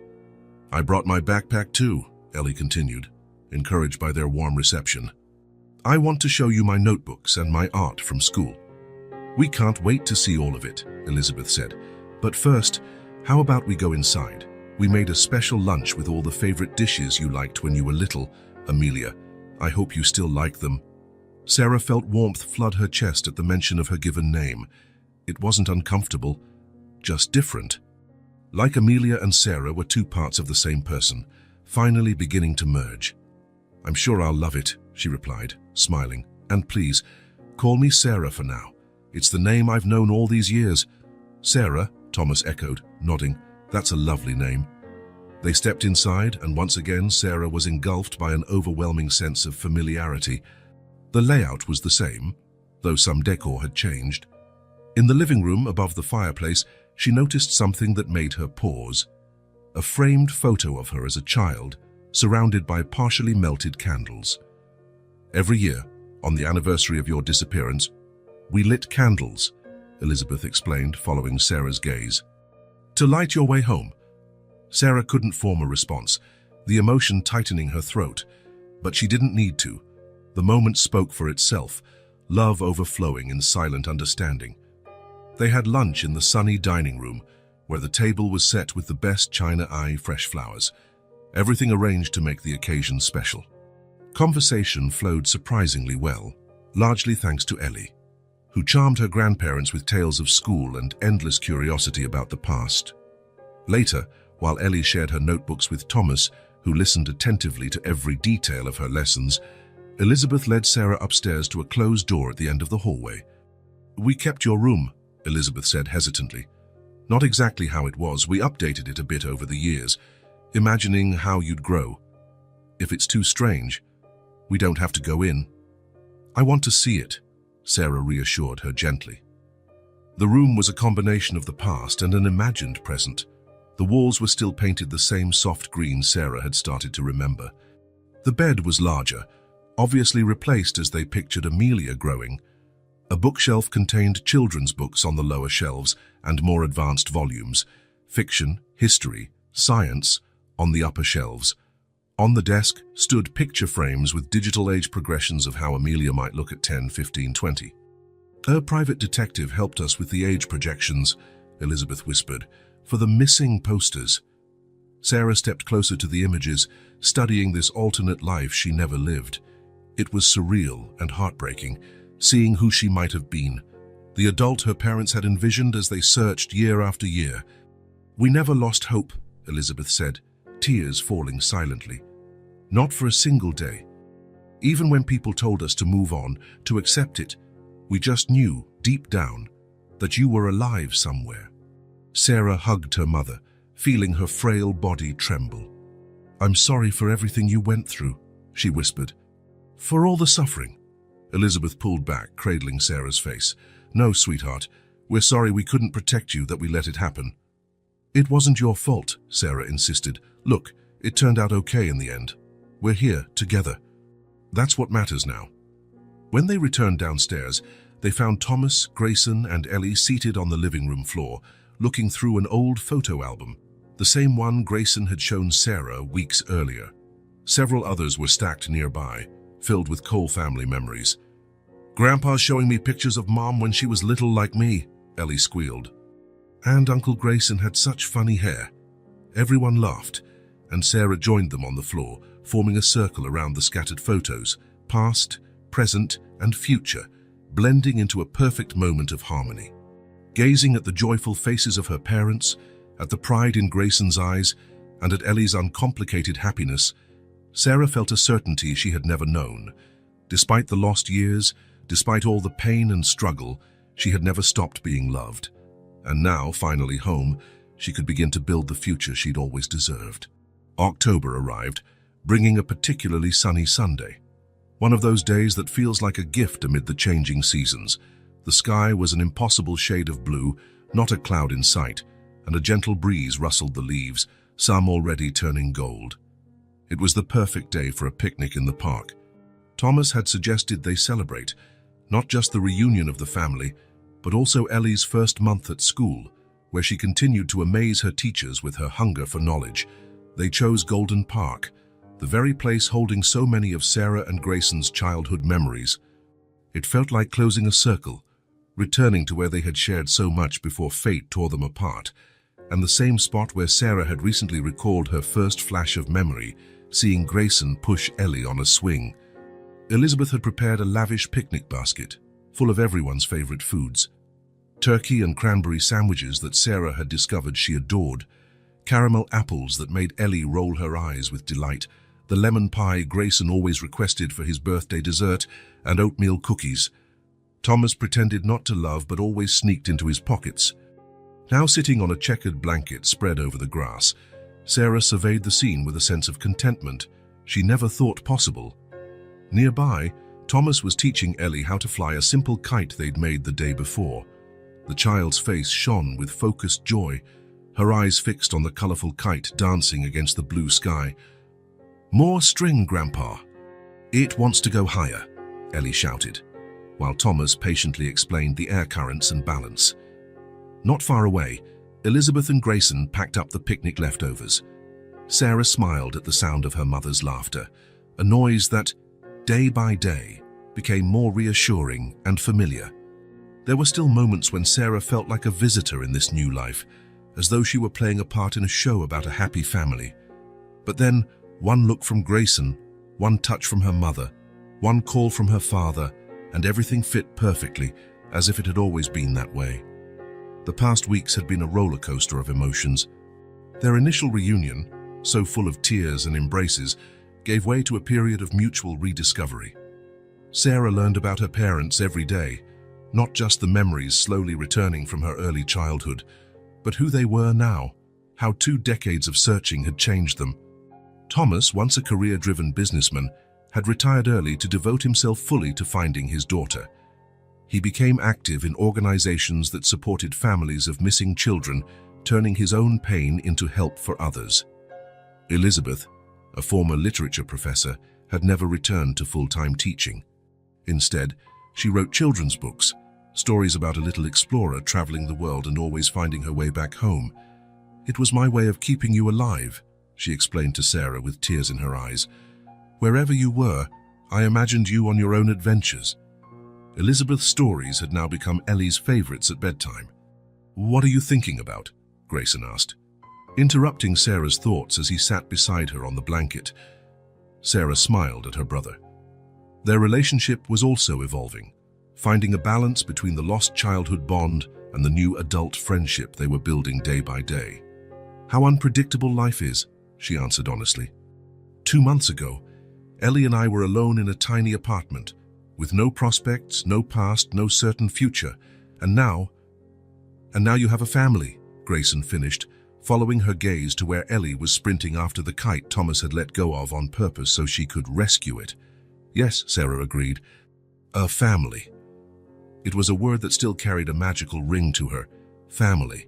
"I brought my backpack too," Ellie continued, encouraged by their warm reception. "I want to show you my notebooks and my art from school." "We can't wait to see all of it," Elizabeth said. "But first, how about we go inside? We made a special lunch with all the favorite dishes you liked when you were little, Amelia. I hope you still like them." Sarah felt warmth flood her chest at the mention of her given name. It wasn't uncomfortable, just different. Like Amelia and Sarah were 2 parts of the same person, finally beginning to merge. "I'm sure I'll love it," she replied, smiling. "And please, Call me Sarah for now. It's the name I've known all these years. Sarah, Thomas echoed, nodding. That's a lovely name. They stepped inside, and once again Sarah was engulfed by an overwhelming sense of familiarity. The layout was the same, though some decor had changed. In the living room above the fireplace, she noticed something that made her pause. A framed photo of her as a child, surrounded by partially melted candles. Every year, on the anniversary of your disappearance, we lit candles, Elizabeth explained, following Sarah's gaze. To light your way home. Sarah couldn't form a response, the emotion tightening her throat, but she didn't need to. The moment spoke for itself, love overflowing in silent understanding. They had lunch in the sunny dining room, where the table was set with the best China Eye fresh flowers, everything arranged to make the occasion special. Conversation flowed surprisingly well, largely thanks to Ellie, who charmed her grandparents with tales of school and endless curiosity about the past. Later, while Ellie shared her notebooks with Thomas, who listened attentively to every detail of her lessons, Elizabeth led Sarah upstairs to a closed door at the end of the hallway. We kept your room, Elizabeth said hesitantly. Not exactly how it was, we updated it a bit over the years, imagining how you'd grow. If it's too strange, we don't have to go in. I want to see it, Sarah reassured her gently. The room was a combination of the past and an imagined present. The walls were still painted the same soft green Sarah had started to remember. The bed was larger, obviously replaced as they pictured Amelia growing. A bookshelf contained children's books on the lower shelves and more advanced volumes, fiction, history, science, on the upper shelves. On the desk stood picture frames with digital age progressions of how Amelia might look at 10, 15, 20. Her private detective helped us with the age projections, Elizabeth whispered, for the missing posters. Sarah stepped closer to the images, studying this alternate life she never lived. It was surreal and heartbreaking, seeing who she might have been, the adult her parents had envisioned as they searched year after year. We never lost hope, Elizabeth said, tears falling silently. Not for a single day. Even when people told us to move on, to accept it, we just knew, deep down, that you were alive somewhere. Sarah hugged her mother, feeling her frail body tremble. I'm sorry for everything you went through, she whispered. For all the suffering. Elizabeth pulled back, cradling Sarah's face. No, sweetheart, we're sorry we couldn't protect you, that we let it happen. It wasn't your fault, Sarah insisted. Look, it turned out okay in the end. We're here, together. That's what matters now. When they returned downstairs, they found Thomas, Grayson, and Ellie seated on the living room floor, looking through an old photo album, the same one Grayson had shown Sarah weeks earlier. Several others were stacked nearby, filled with Cole family memories. Grandpa's showing me pictures of Mom when she was little like me, Ellie squealed. And Uncle Grayson had such funny hair. Everyone laughed, and Sarah joined them on the floor, forming a circle around the scattered photos, past, present, and future, blending into a perfect moment of harmony. Gazing at the joyful faces of her parents, at the pride in Grayson's eyes, and at Ellie's uncomplicated happiness, Sarah felt a certainty she had never known. Despite the lost years, despite all the pain and struggle, she had never stopped being loved. And now, finally home, she could begin to build the future she'd always deserved. October arrived, bringing a particularly sunny Sunday. One of those days that feels like a gift amid the changing seasons. The sky was an impossible shade of blue, not a cloud in sight, and a gentle breeze rustled the leaves, some already turning gold. It was the perfect day for a picnic in the park. Thomas had suggested they celebrate, not just the reunion of the family, but also Ellie's first month at school, where she continued to amaze her teachers with her hunger for knowledge. They chose Golden Park, the very place holding so many of Sarah and Grayson's childhood memories. It felt like closing a circle, returning to where they had shared so much before fate tore them apart, and the same spot where Sarah had recently recalled her first flash of memory, seeing Grayson push Ellie on a swing. Elizabeth had prepared a lavish picnic basket, full of everyone's favorite foods. Turkey and cranberry sandwiches that Sarah had discovered she adored, caramel apples that made Ellie roll her eyes with delight, the lemon pie Grayson always requested for his birthday dessert, and oatmeal cookies. Thomas pretended not to love but always sneaked into his pockets. Now sitting on a checkered blanket spread over the grass, Sarah surveyed the scene with a sense of contentment she never thought possible. Nearby, Thomas was teaching Ellie how to fly a simple kite they'd made the day before. The child's face shone with focused joy, her eyes fixed on the colorful kite dancing against the blue sky. "More string, Grandpa." "It wants to go higher," Ellie shouted, while Thomas patiently explained the air currents and balance. Not far away, Elizabeth and Grayson packed up the picnic leftovers. Sarah smiled at the sound of her mother's laughter, a noise that, day by day, became more reassuring and familiar. There were still moments when Sarah felt like a visitor in this new life, as though she were playing a part in a show about a happy family. But then, one look from Grayson, one touch from her mother, one call from her father, and everything fit perfectly, as if it had always been that way. The past weeks had been a roller coaster of emotions. Their initial reunion, so full of tears and embraces, gave way to a period of mutual rediscovery. Sarah learned about her parents every day, not just the memories slowly returning from her early childhood, but who they were now, how 2 decades of searching had changed them. Thomas, once a career-driven businessman, had retired early to devote himself fully to finding his daughter. He became active in organizations that supported families of missing children, turning his own pain into help for others. Elizabeth, a former literature professor, had never returned to full-time teaching. Instead, she wrote children's books, stories about a little explorer traveling the world and always finding her way back home. "It was my way of keeping you alive," she explained to Sarah with tears in her eyes. "Wherever you were, I imagined you on your own adventures." Elizabeth's stories had now become Ellie's favorites at bedtime. "What are you thinking about?" Grayson asked, interrupting Sarah's thoughts as he sat beside her on the blanket. Sarah smiled at her brother. Their relationship was also evolving, finding a balance between the lost childhood bond and the new adult friendship they were building day by day. "How unpredictable life is," she answered honestly. 2 months ago, Ellie and I were alone in a tiny apartment, with no prospects, no past, no certain future. And now you have a family," Grayson finished, following her gaze to where Ellie was sprinting after the kite Thomas had let go of on purpose so she could rescue it. "Yes," Sarah agreed. "A family." It was a word that still carried a magical ring to her. Family.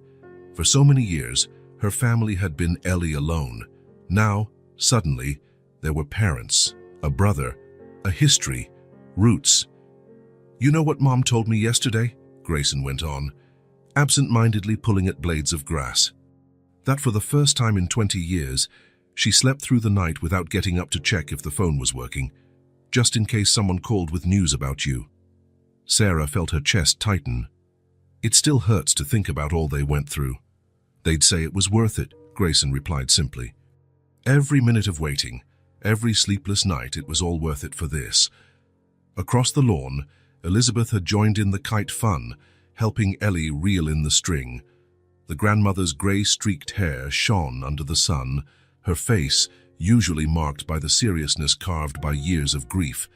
For so many years, her family had been Ellie alone. Now, suddenly, there were parents, a brother, a history, roots. "You know what Mom told me yesterday?" Grayson went on, absent-mindedly pulling at blades of grass. "That for the first time in 20 years, she slept through the night without getting up to check if the phone was working, just in case someone called with news about you." Sarah felt her chest tighten. "It still hurts to think about all they went through." "They'd say it was worth it," Grayson replied simply. "Every minute of waiting, every sleepless night, it was all worth it for this." Across the lawn, Elizabeth had joined in the kite fun, helping Ellie reel in the string. The grandmother's grey-streaked hair shone under the sun, her face, usually marked by the seriousness carved by years of grief,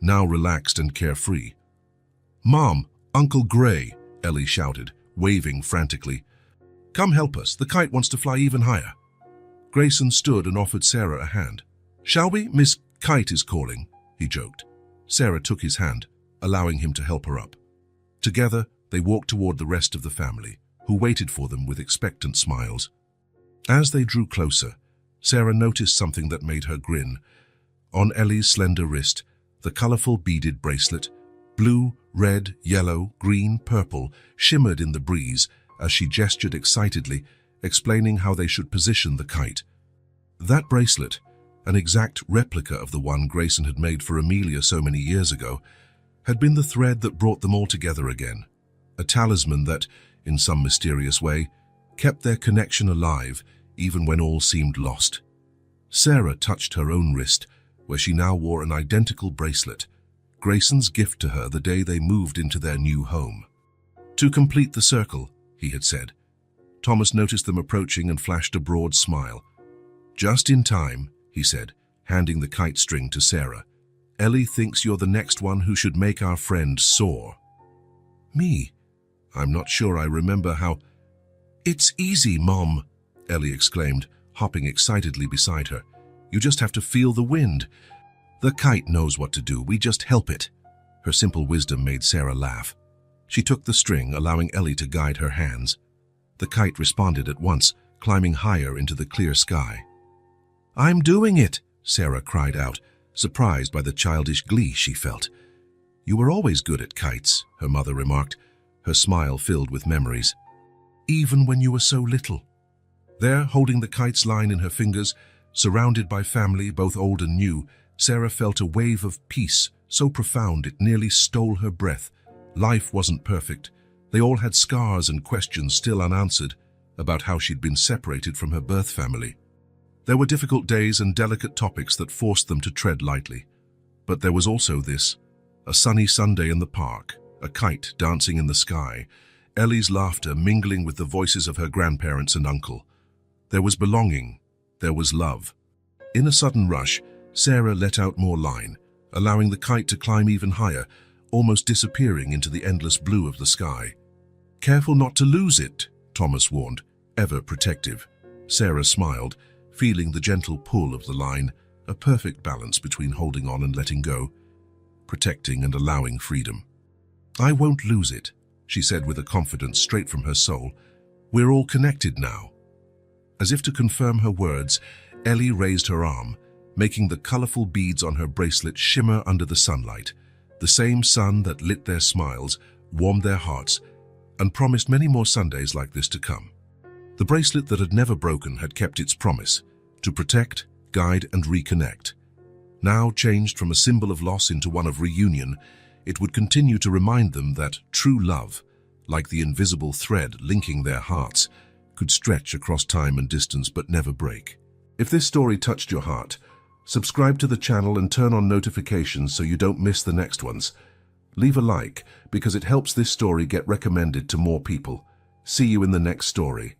now relaxed and carefree. "Mom, Uncle Gray," Ellie shouted, waving frantically. "Come help us, the kite wants to fly even higher." Grayson stood and offered Sarah a hand. "Shall we? Miss Kite is calling," he joked. Sarah took his hand, allowing him to help her up. Together, they walked toward the rest of the family, who waited for them with expectant smiles. As they drew closer, Sarah noticed something that made her grin. On Ellie's slender wrist, the colorful beaded bracelet, blue, red, yellow, green, purple, shimmered in the breeze as she gestured excitedly, explaining how they should position the kite. That bracelet, an exact replica of the one Grayson had made for Amelia so many years ago, had been the thread that brought them all together again, a talisman that, in some mysterious way, kept their connection alive even when all seemed lost. Sarah touched her own wrist, where she now wore an identical bracelet, Grayson's gift to her the day they moved into their new home. "To complete the circle," he had said. Thomas noticed them approaching and flashed a broad smile. "Just in time," he said, handing the kite string to Sarah. "Ellie thinks you're the next one who should make our friend soar." Me? I'm not sure I remember how— It's easy, Mom, Ellie exclaimed, hopping excitedly beside her. You just have to feel the wind. The kite knows what to do, we just help it. Her simple wisdom made Sarah laugh. She took the string, allowing Ellie to guide her hands. The kite responded at once, climbing higher into the clear sky. I'm doing it, Sarah cried out, surprised by the childish glee she felt. You were always good at kites, her mother remarked, her smile filled with memories. Even when you were so little. There, holding the kite's line in her fingers, surrounded by family, both old and new, Sarah felt a wave of peace, so profound it nearly stole her breath. Life wasn't perfect. They all had scars and questions still unanswered about how she'd been separated from her birth family. There were difficult days and delicate topics that forced them to tread lightly. But there was also this, a sunny Sunday in the park, a kite dancing in the sky, Ellie's laughter mingling with the voices of her grandparents and uncle. There was belonging, there was love. In a sudden rush, Sarah let out more line, allowing the kite to climb even higher, almost disappearing into the endless blue of the sky. Careful not to lose it, Thomas warned, ever protective. Sarah smiled, feeling the gentle pull of the line, a perfect balance between holding on and letting go, protecting and allowing freedom. I won't lose it, she said with a confidence straight from her soul. We're all connected now. As if to confirm her words, Ellie raised her arm, making the colorful beads on her bracelet shimmer under the sunlight, the same sun that lit their smiles, warmed their hearts, and promised many more Sundays like this to come. The bracelet that had never broken had kept its promise, to protect, guide, and reconnect. Now changed from a symbol of loss into one of reunion, it would continue to remind them that true love, like the invisible thread linking their hearts, could stretch across time and distance but never break. If this story touched your heart, subscribe to the channel and turn on notifications so you don't miss the next ones. Leave a like because it helps this story get recommended to more people. See you in the next story.